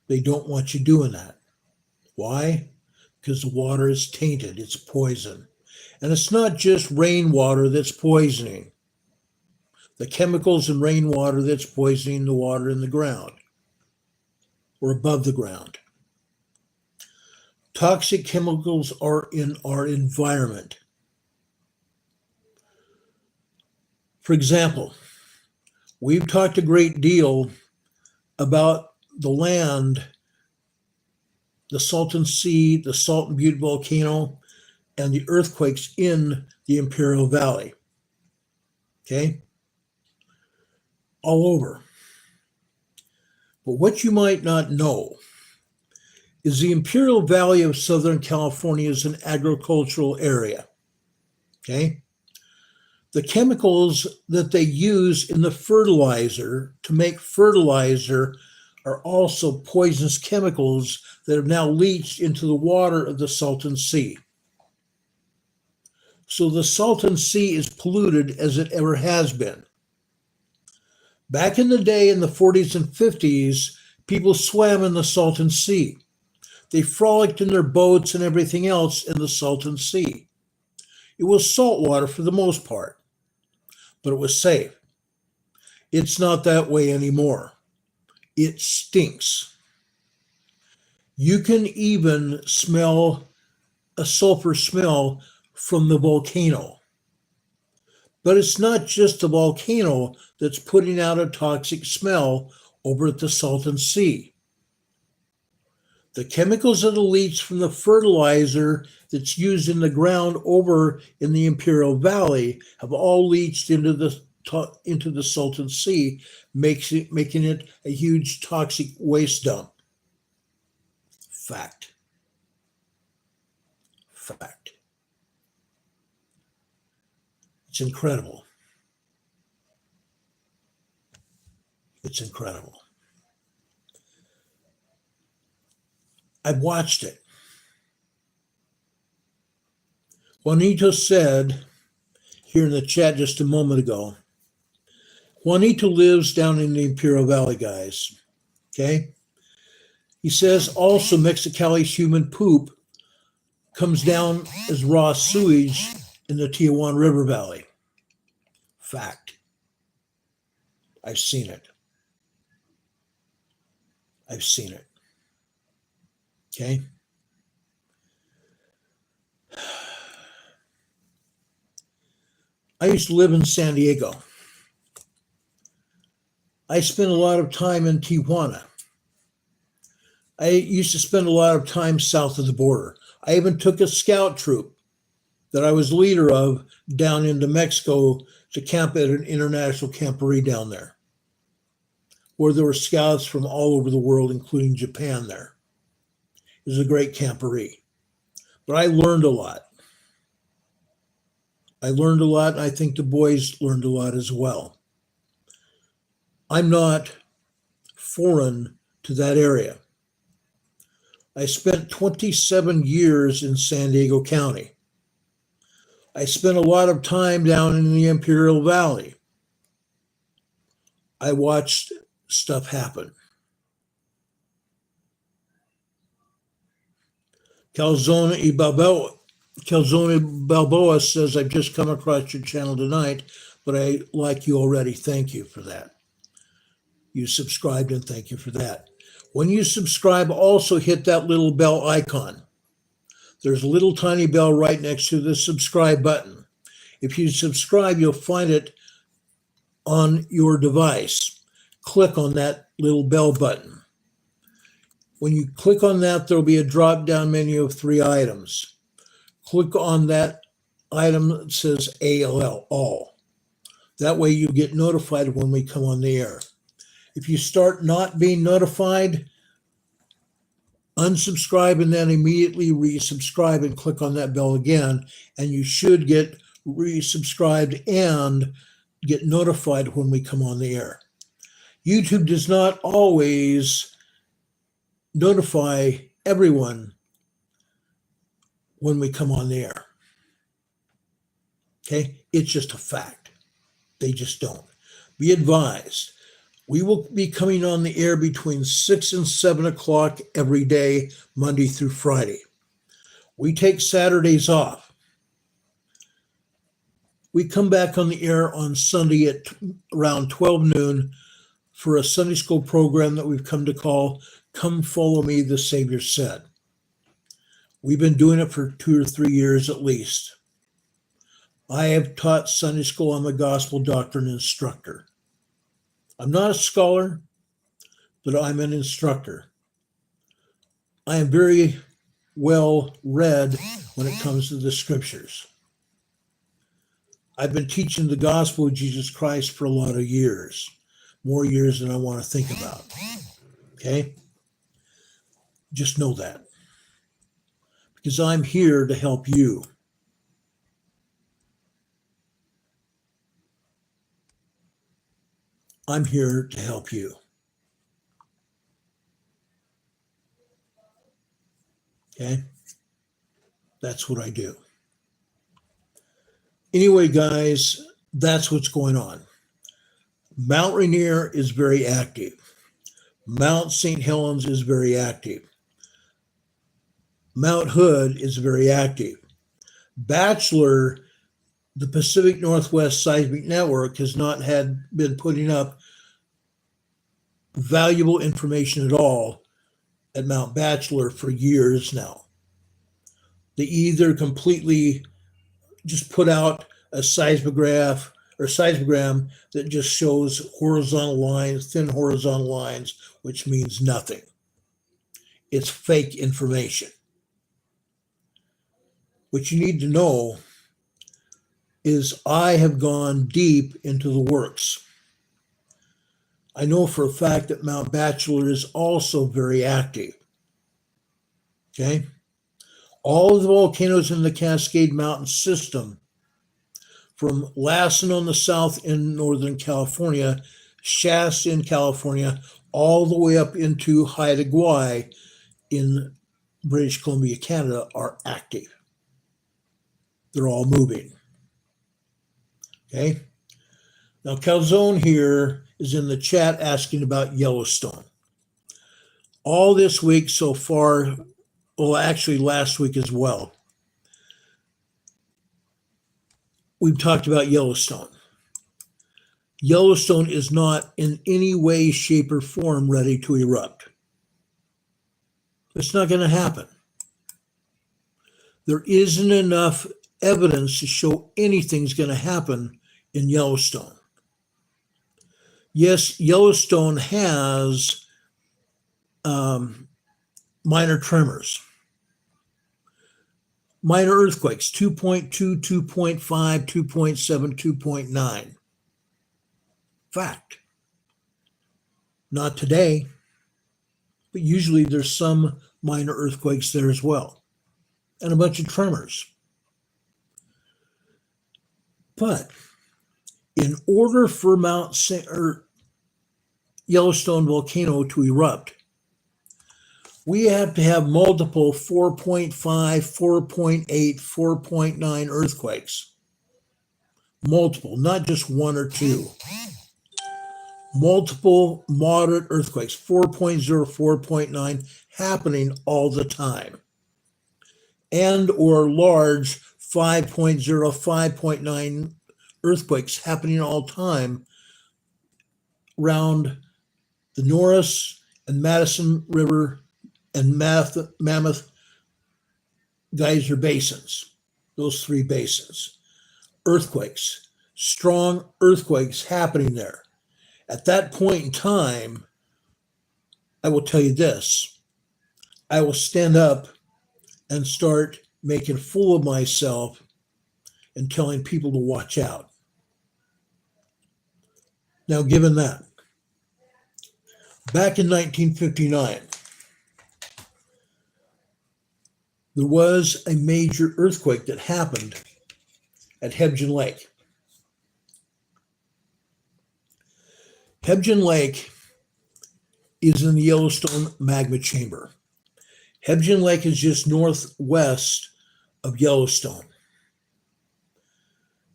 They don't want you doing that. Why? Because the water is tainted. It's poison. And it's not just rainwater that's poisoning. The chemicals in rainwater that's poisoning the water in the ground or above the ground. Toxic chemicals are in our environment. For example, we've talked a great deal about the land, the Salton Sea, the Salton Butte volcano, and the earthquakes in the Imperial Valley. Okay? All over. But what you might not know is the Imperial Valley of Southern California is an agricultural area. Okay? The chemicals that they use in the fertilizer to make fertilizer are also poisonous chemicals that have now leached into the water of the Salton Sea. So the Salton Sea is polluted as it ever has been. Back in the day, in the 40s and 50s, people swam in the Salton Sea. They frolicked in their boats and everything else in the Salton Sea. It was salt water for the most part, but it was safe. It's not that way anymore. It stinks. You can even smell a sulfur smell from the volcano. But it's not just the volcano that's putting out a toxic smell over at the Salton Sea. The chemicals that are leached from the fertilizer that's used in the ground over in the Imperial Valley have all leached into the Salton Sea, making it a huge toxic waste dump. Fact. It's incredible. It's incredible. I've watched it. Juanito said here in the chat just a moment ago, Juanito lives down in the Imperial Valley, guys. Okay? He says also Mexicali's human poop comes down as raw sewage in the Tijuana River Valley. Fact. I've seen it. I've seen it. Okay? I used to live in San Diego. I spent a lot of time in Tijuana. I used to spend a lot of time south of the border. I even took a scout troop that I was leader of down into Mexico to camp at an international camporee down there. where there were scouts from all over the world, including Japan there. It was a great camporee. But I learned a lot. And I think the boys learned a lot as well. I'm not foreign to that area. I spent 27 years in San Diego County. I spent a lot of time down in the Imperial Valley. I watched stuff happen. Calzone Balboa says, I've just come across your channel tonight, but I like you already. Thank you for that. You subscribed, and thank you for that. When you subscribe, also hit that little bell icon. There's a little tiny bell right next to the subscribe button. If you subscribe, you'll find it on your device. Click on that little bell button. When you click on that, there'll be a drop-down menu of 3 items. Click on that item that says ALL, all. That way you get notified when we come on the air. If you start not being notified, unsubscribe and then immediately resubscribe and click on that bell again, and you should get resubscribed and get notified when we come on the air. YouTube does not always notify everyone when we come on the air. Okay? It's just a fact. They just don't. Be advised, we will be coming on the air between 6 and 7 o'clock every day, Monday through Friday. We take Saturdays off. We come back on the air on Sunday at around 12 noon for a Sunday school program that we've come to call Come Follow Me, the Savior Said. We've been doing it for 2 or 3 years at least. I have taught Sunday school. I'm a gospel doctrine instructor. I'm not a scholar, but I'm an instructor. I am very well read when it comes to the scriptures. I've been teaching the gospel of Jesus Christ for a lot of years, more years than I want to think about. Okay? Just know that. Because I'm here to help you. I'm here to help you. Okay? That's what I do. Anyway, guys, that's what's going on. Mount Rainier is very active. Mount St. Helens is very active. Mount Hood is very active. Bachelor, the Pacific Northwest Seismic Network, has not been putting up valuable information at all at Mount Bachelor for years now. They either completely just put out a seismogram that just shows horizontal lines, thin horizontal lines, which means nothing. It's fake information. What you need to know is I have gone deep into the works. I know for a fact that Mount Bachelor is also very active. Okay? All of the volcanoes in the Cascade Mountain system, from Lassen on the south in Northern California, Shasta in California, all the way up into Haida Gwaii in British Columbia, Canada, are active. They're all moving. Okay? Now, Calzone here is in the chat asking about Yellowstone. All this week so far, well, actually last week as well, we've talked about Yellowstone. Yellowstone is not in any way, shape, or form ready to erupt. It's not going to happen. There isn't enough evidence to show anything's going to happen in Yellowstone. Yes, Yellowstone has minor tremors, minor earthquakes, 2.2, 2.5, 2.7, 2.9. Fact. Not today, but usually there's some minor earthquakes there as well, and a bunch of tremors. But in order for Yellowstone volcano to erupt, we have to have multiple 4.5, 4.8, 4.9 earthquakes. Multiple, not just one or two. Multiple moderate earthquakes, 4.0, 4.9, happening all the time. And or large 5.0, 5.9 earthquakes happening all the time around the Norris and Madison River and Mammoth Geyser basins, those three basins. Earthquakes, strong earthquakes happening there. At that point in time, I will tell you this, I will stand up and start making a fool of myself and telling people to watch out. Now, given that, back in 1959, there was a major earthquake that happened at Hebgen Lake. Hebgen Lake is in the Yellowstone magma chamber. Hebgen Lake is just northwest of Yellowstone.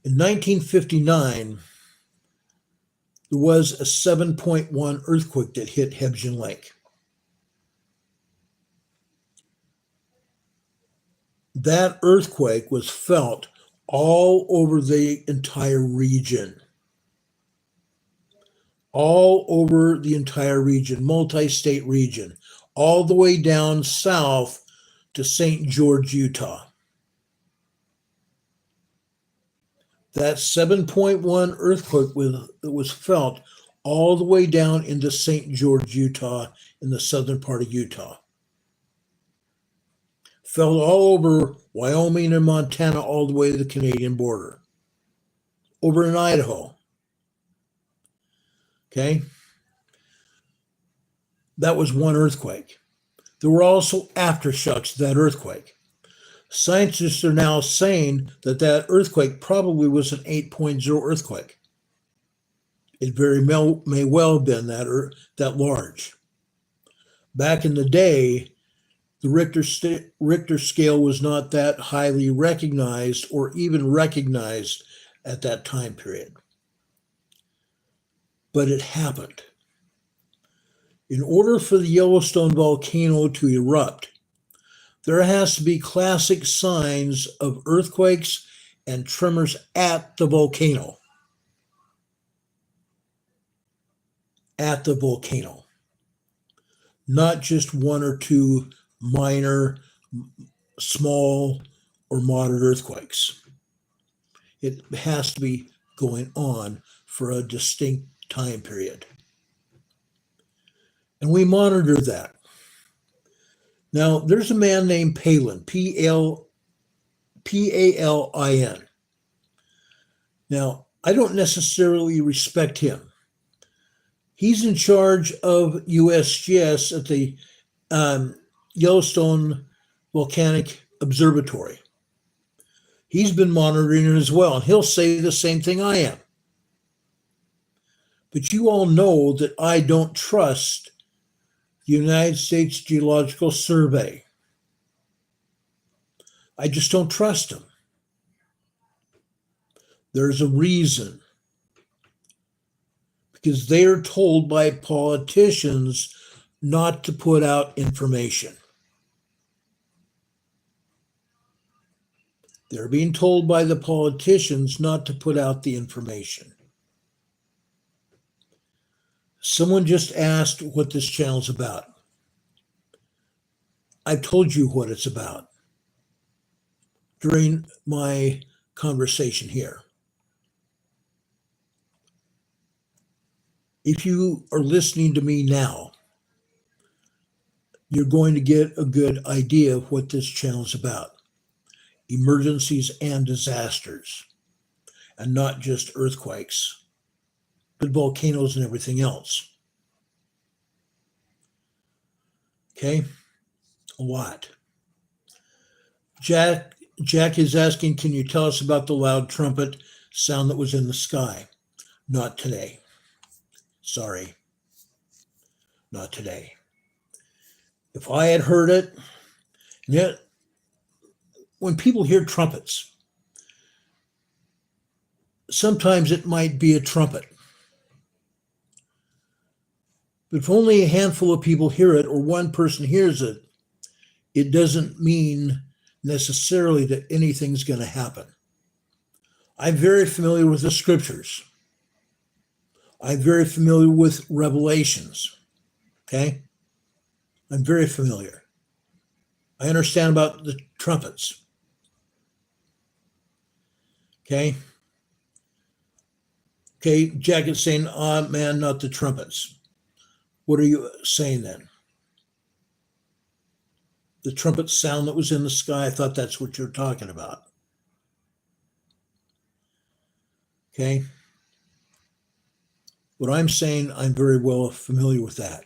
In 1959, there was a 7.1 earthquake that hit Hebgen Lake. That earthquake was felt all over the entire region. All over the entire region, multi-state region, all the way down south to St. George, Utah. That 7.1 earthquake was felt all the way down into St. George, Utah, in the southern part of Utah. Felt all over Wyoming and Montana, all the way to the Canadian border. Over in Idaho. Okay? That was one earthquake. There were also aftershocks to that earthquake. Scientists are now saying that that earthquake probably was an 8.0 earthquake. It very may well have been that large. Back in the day, the Richter scale was not that highly recognized or even recognized at that time period. But it happened. In order for the Yellowstone volcano to erupt, there has to be classic signs of earthquakes and tremors at the volcano. At the volcano. Not just one or two minor, small, or moderate earthquakes. It has to be going on for a distinct time period. And we monitor that. Now, there's a man named Palin, P-A-L-I-N. Now, I don't necessarily respect him. He's in charge of USGS at the Yellowstone Volcanic Observatory. He's been monitoring it as well, and he'll say the same thing I am. But you all know that I don't trust the United States Geological Survey. I just don't trust them. There's a reason. Because they are told by politicians not to put out information. They're being told by the politicians not to put out the information. Someone just asked what this channel's about. I've told you what it's about during my conversation here. If you are listening to me now, you're going to get a good idea of what this channel is about. Emergencies and disasters, and not just earthquakes, but volcanoes and everything else. Okay, a lot. Jack is asking, can you tell us about the loud trumpet sound that was in the sky? Not today. Sorry. Not today. If I had heard it, yet when people hear trumpets, sometimes it might be a trumpet. But if only a handful of people hear it or one person hears it, it doesn't mean necessarily that anything's going to happen. I'm very familiar with the scriptures. I'm very familiar with Revelations. Okay? I'm very familiar. I understand about the trumpets. Okay? Okay, Jack is saying, man, not the trumpets. What are you saying then? The trumpet sound that was in the sky, I thought that's what you're talking about. Okay? What I'm saying, I'm very well familiar with that.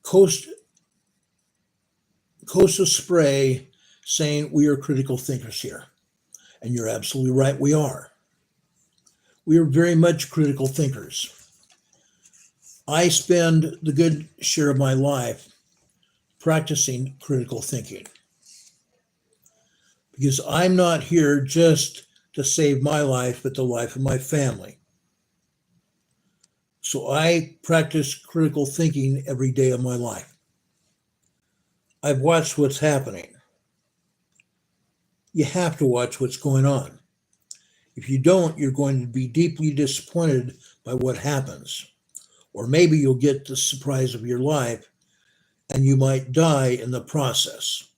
Coastal Spray saying we are critical thinkers here. And you're absolutely right, we are. We are very much critical thinkers. I spend the good share of my life practicing critical thinking. Because I'm not here just to save my life, but the life of my family. So I practice critical thinking every day of my life. I've watched what's happening. You have to watch what's going on. If you don't, you're going to be deeply disappointed by what happens. Or maybe you'll get the surprise of your life and you might die in the process.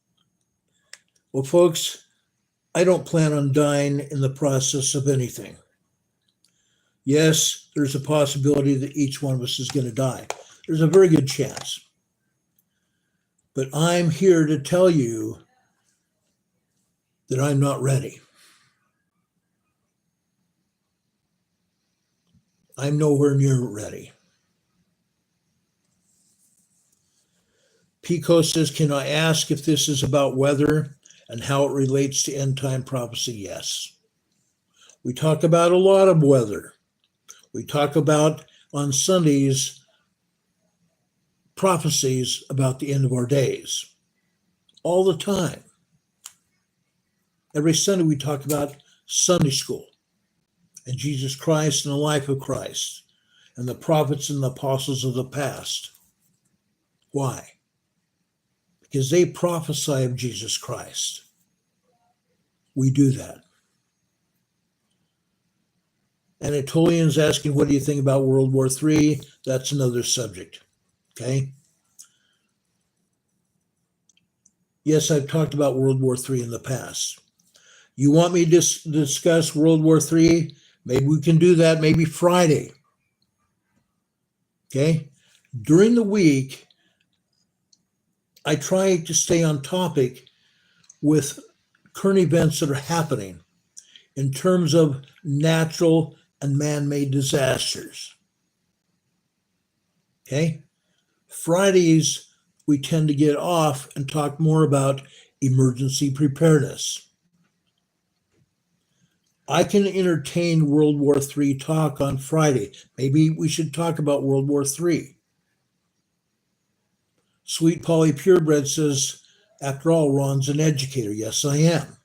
Well, folks, I don't plan on dying in the process of anything. Yes, there's a possibility that each one of us is going to die. There's a very good chance. But I'm here to tell you that I'm not ready. I'm nowhere near ready. Pico says, can I ask if this is about weather and how it relates to end time prophecy? Yes. We talk about a lot of weather. We talk about on Sundays prophecies about the end of our days. All the time. Every Sunday we talk about Sunday school and Jesus Christ and the life of Christ and the prophets and the apostles of the past. Why? Because they prophesy of Jesus Christ. We do that. Anatolian's asking, what do you think about World War III? That's another subject. Okay? Yes, I've talked about World War III in the past. You want me to discuss World War III? Maybe we can do that maybe Friday. Okay? During the week, I try to stay on topic with current events that are happening in terms of natural and man-made disasters. Okay? Fridays, we tend to get off and talk more about emergency preparedness. I can entertain World War III talk on Friday. Maybe we should talk about World War III. Sweet Polly Purebred says, after all, Ron's an educator. Yes, I am.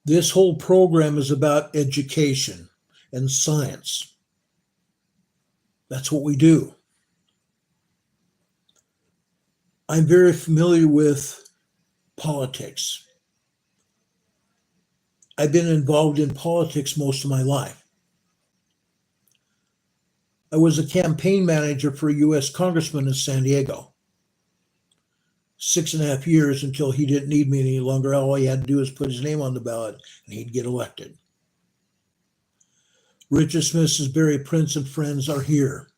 This whole program is about education and science. That's what we do. I'm very familiar with politics. I've been involved in politics most of my life. I was a campaign manager for a U.S. congressman in San Diego. 6.5 years until he didn't need me any longer. All he had to do was put his name on the ballot and he'd get elected. Richard Smith says Barry Prince and friends are here.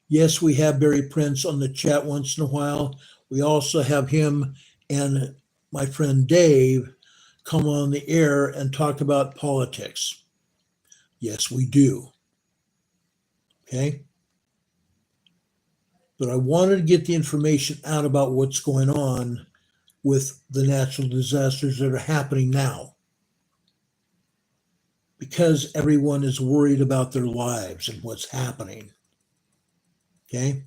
Yes, we have Barry Prince on the chat once in a while. We also have him and my friend Dave come on the air and talk about politics. Yes, we do. Okay. But I wanted to get the information out about what's going on with the natural disasters that are happening now, because everyone is worried about their lives and what's happening. Okay.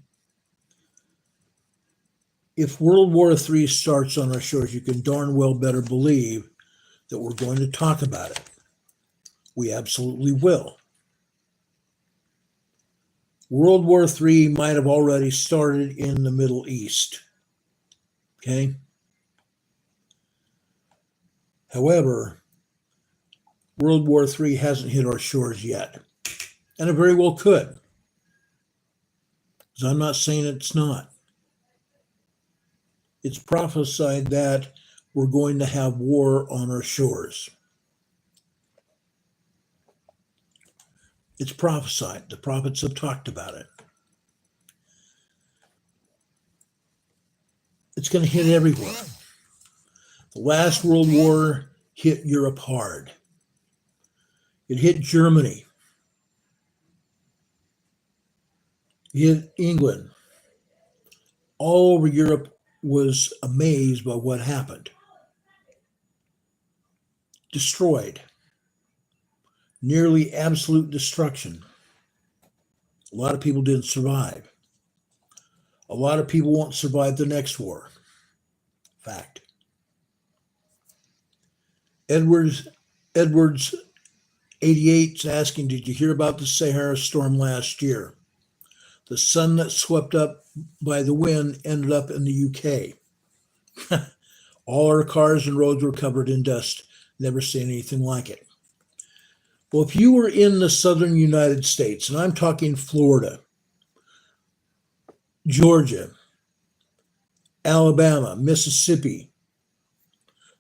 If World War III starts on our shores, you can darn well better believe that we're going to talk about it. We absolutely will. World War III might have already started in the Middle East. Okay. However, World War III hasn't hit our shores yet. And it very well could. Because I'm not saying it's not. It's prophesied that we're going to have war on our shores. It's prophesied. The prophets have talked about it. It's going to hit everywhere. The last World War hit Europe hard. It hit Germany. It hit England. All over Europe was amazed by what happened. Destroyed. Nearly absolute destruction. A lot of people didn't survive. A lot of people won't survive the next war. Fact. Edwards 88 is asking, did you hear about the Sahara storm last year? The sun that swept up by the wind ended up in the UK. All our cars and roads were covered in dust. Never seen anything like it. Well, if you were in the southern United States, and I'm talking Florida, Georgia, Alabama, Mississippi,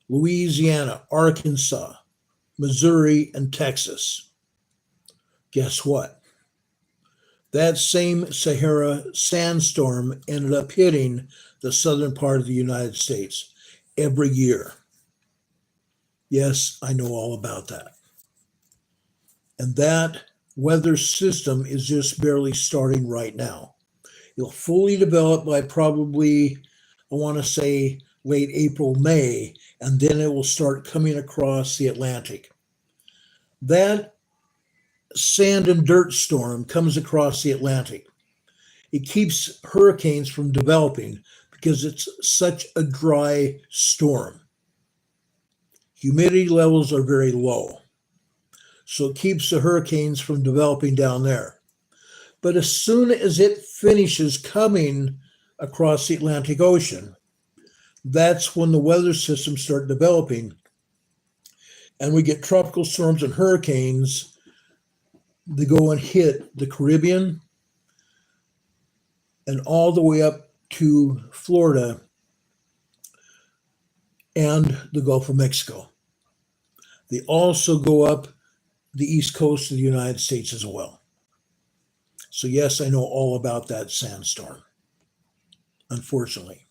Louisiana, Arkansas, Missouri, and Texas, guess what? That same Sahara sandstorm ended up hitting the southern part of the United States every year. Yes, I know all about that. And that weather system is just barely starting right now. It'll fully develop by probably, I want to say, late April, May, and then it will start coming across the Atlantic. That sand and dirt storm comes across the Atlantic. It keeps hurricanes from developing because it's such a dry storm. Humidity levels are very low. So it keeps the hurricanes from developing down there. But as soon as it finishes coming across the Atlantic Ocean, that's when the weather systems start developing. And we get tropical storms and hurricanes that go and hit the Caribbean and all the way up to Florida and the Gulf of Mexico. They also go up the east coast of the United States as well. So yes, I know all about that sandstorm, unfortunately.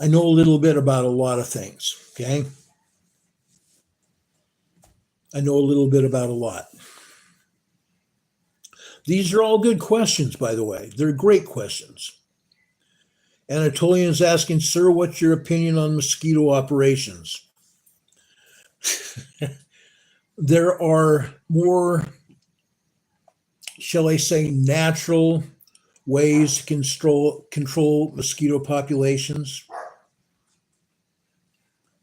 I know a little bit about a lot of things, okay? I know a little bit about a lot. These are all good questions, by the way. They're great questions. Anatolian is asking, sir, what's your opinion on mosquito operations? There are more, shall I say, natural ways to control mosquito populations,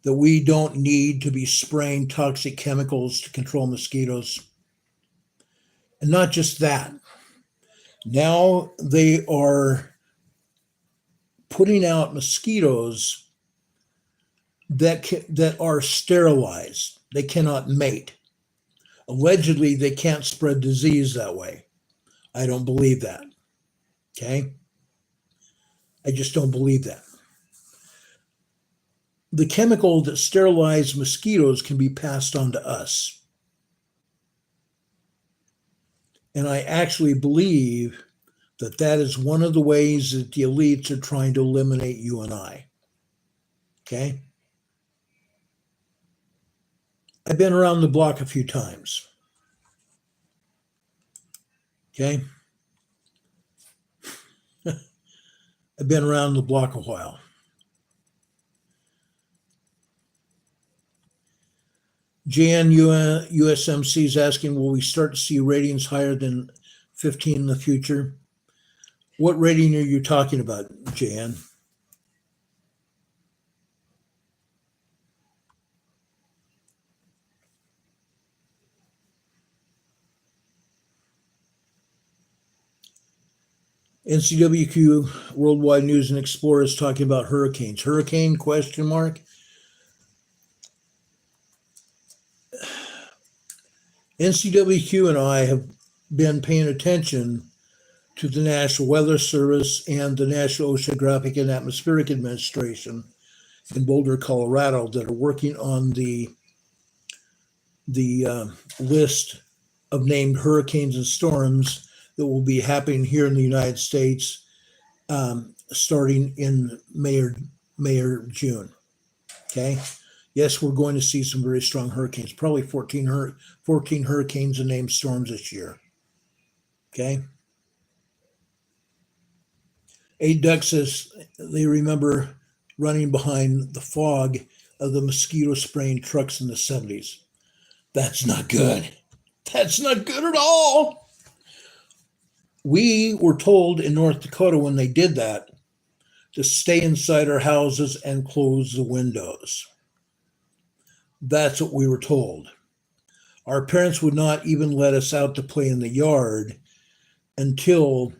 that we don't need to be spraying toxic chemicals to control mosquitoes. And not just that. Now they are putting out mosquitoes that are sterilized. They cannot mate. Allegedly, they can't spread disease that way. I don't believe that. Okay? I just don't believe that. The chemical that sterilizes mosquitoes can be passed on to us. And I actually believe that that is one of the ways that the elites are trying to eliminate you and I. Okay? I've been around the block a few times. Okay. I've been around the block a while. Jan USMC is asking, will we start to see ratings higher than 15 in the future? What rating are you talking about, Jan? NCWQ Worldwide News and Explorer is talking about hurricanes. Hurricane question mark? NCWQ and I have been paying attention to the National Weather Service and the National Oceanographic and Atmospheric Administration in Boulder, Colorado, that are working on the list of named hurricanes and storms that will be happening here in the United States starting in May or June. Okay. Yes, we're going to see some very strong hurricanes, probably 14 hurricanes and named storms this year. Okay. 8 Ducks says they remember running behind the fog of the mosquito spraying trucks in the 70s. That's not good. That's not good at all. We were told in North Dakota when they did that to stay inside our houses and close the windows. That's what we were told. Our parents would not even let us out to play in the yard until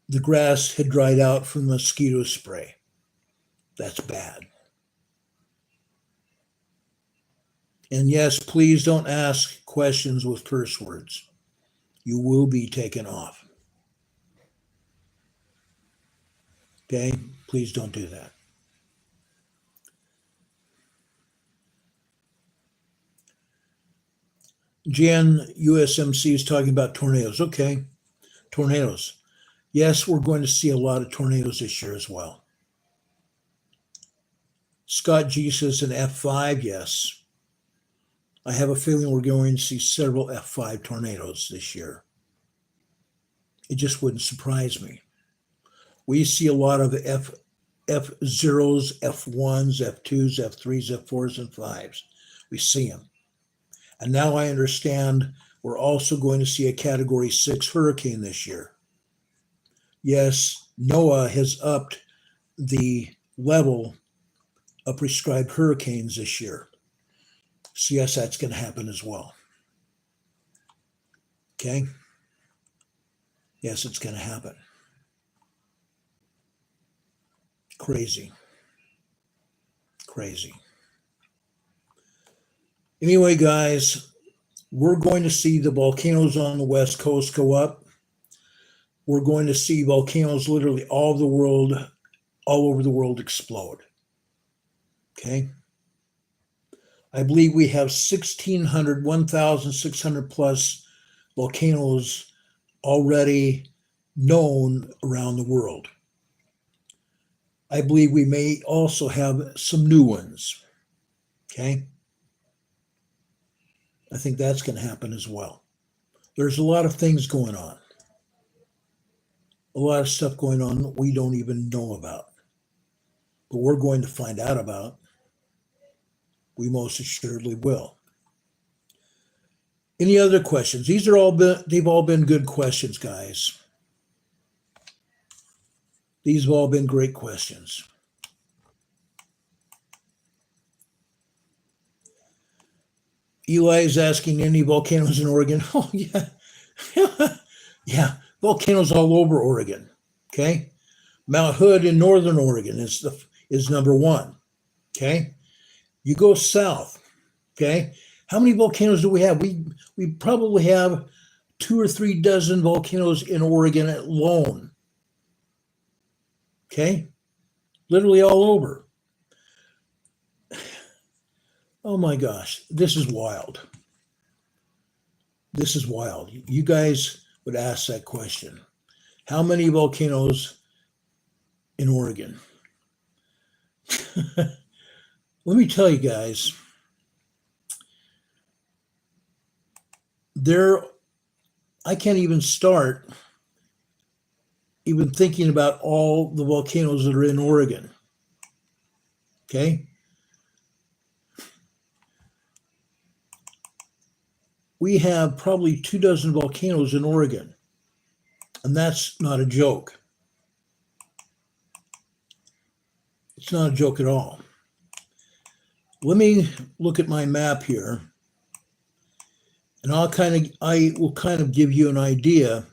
the grass had dried out from mosquito spray. That's bad. And yes, please don't ask questions with curse words. You will be taken off. Okay? Please don't do that. Jan USMC is talking about tornadoes. Okay, tornadoes. Yes, we're going to see a lot of tornadoes this year as well. Scott G says an F5, yes. I have a feeling we're going to see several F5 tornadoes this year. It just wouldn't surprise me. We see a lot of F0s, F1s, F2s, F3s, F4s, and 5s. We see them. And now I understand we're also going to see a Category 6 hurricane this year. Yes, NOAA has upped the level of prescribed hurricanes this year. So yes, that's going to happen as well. Okay? Yes, it's going to happen. Crazy. Crazy. Anyway, guys, we're going to see the volcanoes on the West Coast go up. We're going to see volcanoes literally all over the world explode. Okay? I believe we have 1,600 plus volcanoes already known around the world. I believe we may also have some new ones. Okay? I think that's going to happen as well. There's a lot of things going on. A lot of stuff going on that we don't even know about. But we're going to find out about. We most assuredly will. Any other questions? They've all been good questions, guys. These have all been great questions. Eli is asking, any volcanoes in Oregon? Oh, yeah. Yeah, volcanoes all over Oregon. Okay? Mount Hood in northern Oregon is number one. Okay? You go south. Okay? How many volcanoes do we have? We probably have 2 or 3 dozen volcanoes in Oregon alone. Okay? Literally all over. Oh my gosh, this is wild. This is wild. You guys would ask that question. How many volcanoes in Oregon? Let me tell you guys, there I can't even start even thinking about all the volcanoes that are in Oregon. Okay? We have probably 24 volcanoes in Oregon, and that's not a joke. It's not a joke at all. Let me look at my map here, and I will kind of give you an idea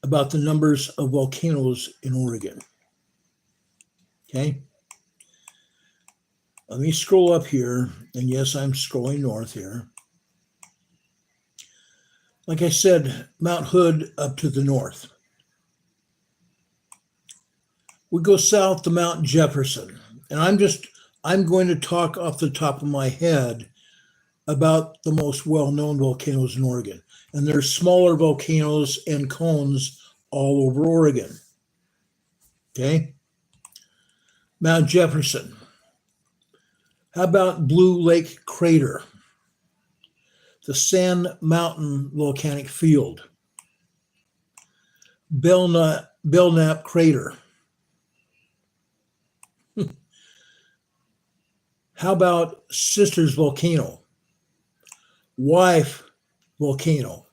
about the numbers of volcanoes in Oregon. Okay? Let me scroll up here, and yes, I'm scrolling north here. Like I said, Mount Hood up to the north. We go south to Mount Jefferson, and I'm going to talk off the top of my head about the most well-known volcanoes in Oregon. And there's smaller volcanoes and cones all over Oregon. Okay? Mount Jefferson. How about Blue Lake Crater? The Sand Mountain Volcanic Field. Belknap Crater. How about Sisters Volcano? Wife Volcano.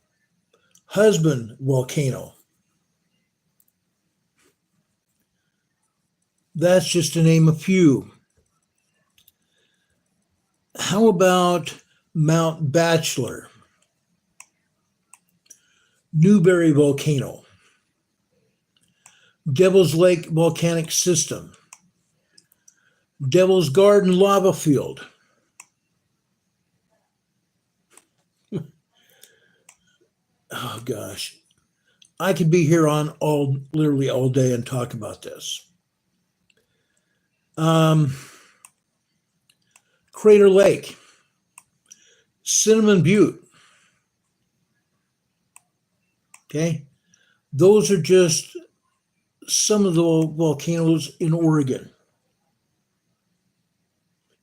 Husband Volcano. That's just to name a few. How about Mount Bachelor? Newberry Volcano. Devil's Lake Volcanic System. Devil's Garden Lava Field. Oh gosh, I could be here on literally all day and talk about this. Crater Lake, Cinnamon Butte. Okay, those are just some of the volcanoes in Oregon.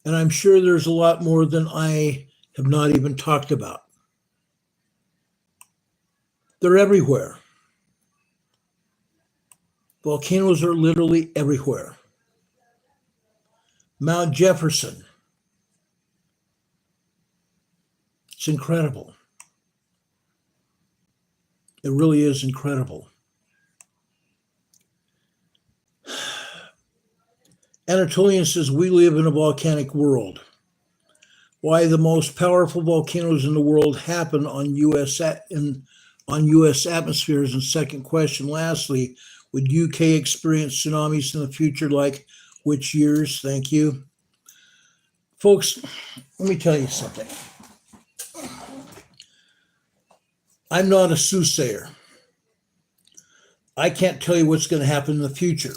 And I'm sure there's a lot more than I have not even talked about. They're everywhere. Volcanoes are literally everywhere. Mount Jefferson. It's incredible. It really is incredible. Anatolian says, we live in a volcanic world. Why the most powerful volcanoes in the world happen on U.S. atmospheres? And second question, lastly, would UK experience tsunamis in the future? Like which years? Thank you. Folks, let me tell you something. I'm not a soothsayer. I can't tell you what's going to happen in the future.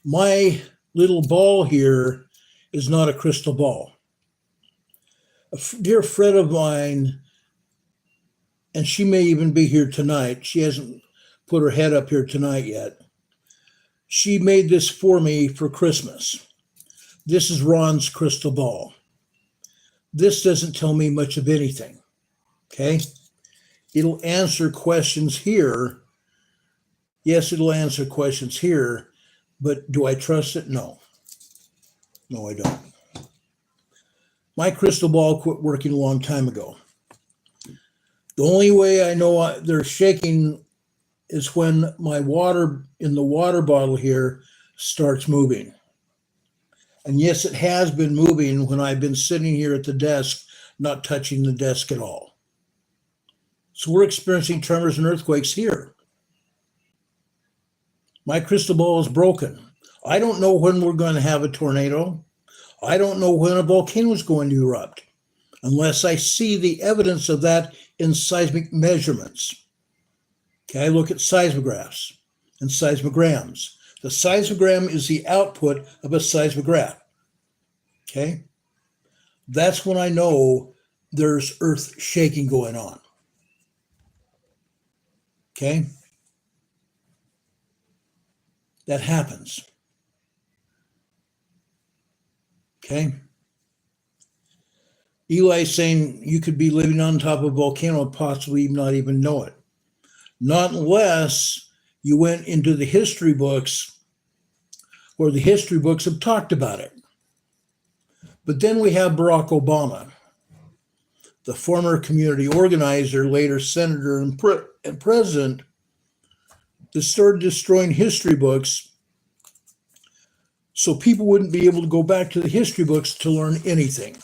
My little ball here is not a crystal ball. A dear friend of mine, and she may even be here tonight. She hasn't put her head up here tonight yet. She made this for me for Christmas. This is Ron's crystal ball. This doesn't tell me much of anything, okay? It'll answer questions here. Yes, it'll answer questions here, but do I trust it? No. No, I don't. My crystal ball quit working a long time ago. The only way I know they're shaking is when my water in the water bottle here starts moving. And yes, it has been moving when I've been sitting here at the desk, not touching the desk at all. So we're experiencing tremors and earthquakes here. My crystal ball is broken. I don't know when we're going to have a tornado. I don't know when a volcano is going to erupt, unless I see the evidence of that in seismic measurements. Okay, I look at seismographs and seismograms. The seismogram is the output of a seismograph. Okay, that's when I know there's earth shaking going on. Okay, that happens. Okay. Eli's saying you could be living on top of a volcano and possibly not even know it. Not unless you went into the history books, where the history books have talked about it. But then we have Barack Obama, the former community organizer, later senator and president, that started destroying history books so people wouldn't be able to go back to the history books to learn anything.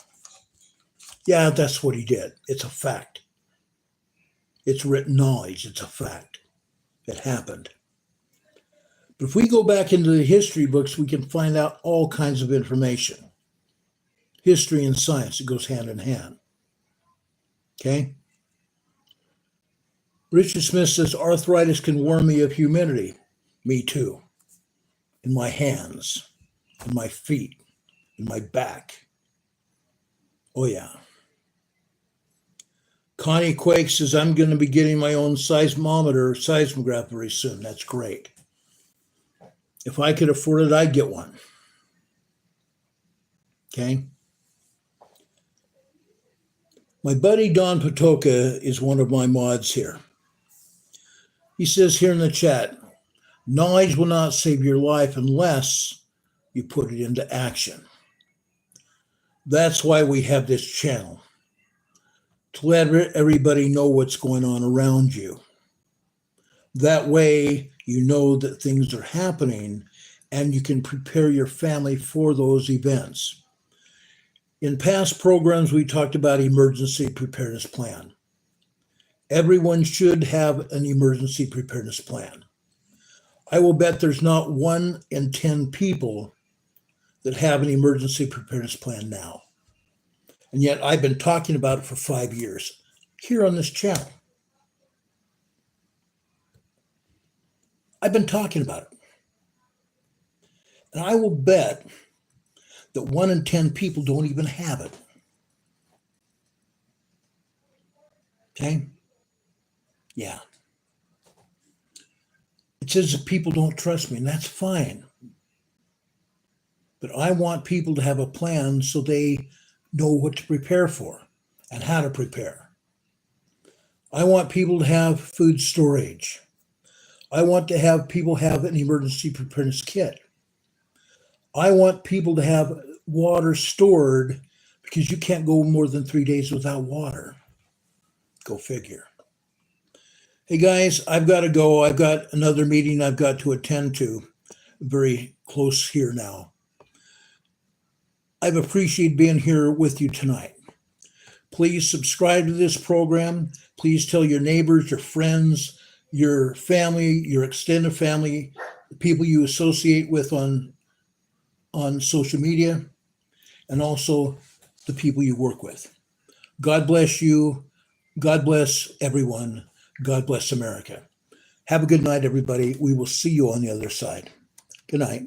Yeah, that's what he did. It's a fact. It's written knowledge. It's a fact. It happened. But if we go back into the history books, we can find out all kinds of information. History and science, it goes hand in hand. Okay? Richard Smith says, arthritis can warn me of humidity. Me too. In my hands, in my feet, in my back. Oh, yeah. Connie Quake says, I'm going to be getting my own seismograph very soon. That's great. If I could afford it, I'd get one. Okay? My buddy Don Patoka is one of my mods here. He says here in the chat, knowledge will not save your life unless you put it into action. That's why we have this channel, to let everybody know what's going on around you. That way, you know that things are happening and you can prepare your family for those events. In past programs, we talked about emergency preparedness plan. Everyone should have an emergency preparedness plan. I will bet there's not 1 in 10 people that have an emergency preparedness plan now. And yet I've been talking about it for 5 years here on this channel. I've been talking about it. And I will bet that 1 in 10 people don't even have it. Okay? Yeah. It says that people don't trust me, and that's fine. But I want people to have a plan so they know what to prepare for and how to prepare. I want people to have food storage. I want to have people have an emergency preparedness kit. I want people to have water stored because you can't go more than 3 days without water. Go figure. Hey guys, I've got to go. I've got another meeting I've got to attend to very close here now. I've appreciated being here with you tonight. Please subscribe to this program. Please tell your neighbors, your friends, your family, your extended family, the people you associate with on social media, and also the people you work with. God bless you. God bless everyone. God bless America. Have a good night, everybody. We will see you on the other side. Good night.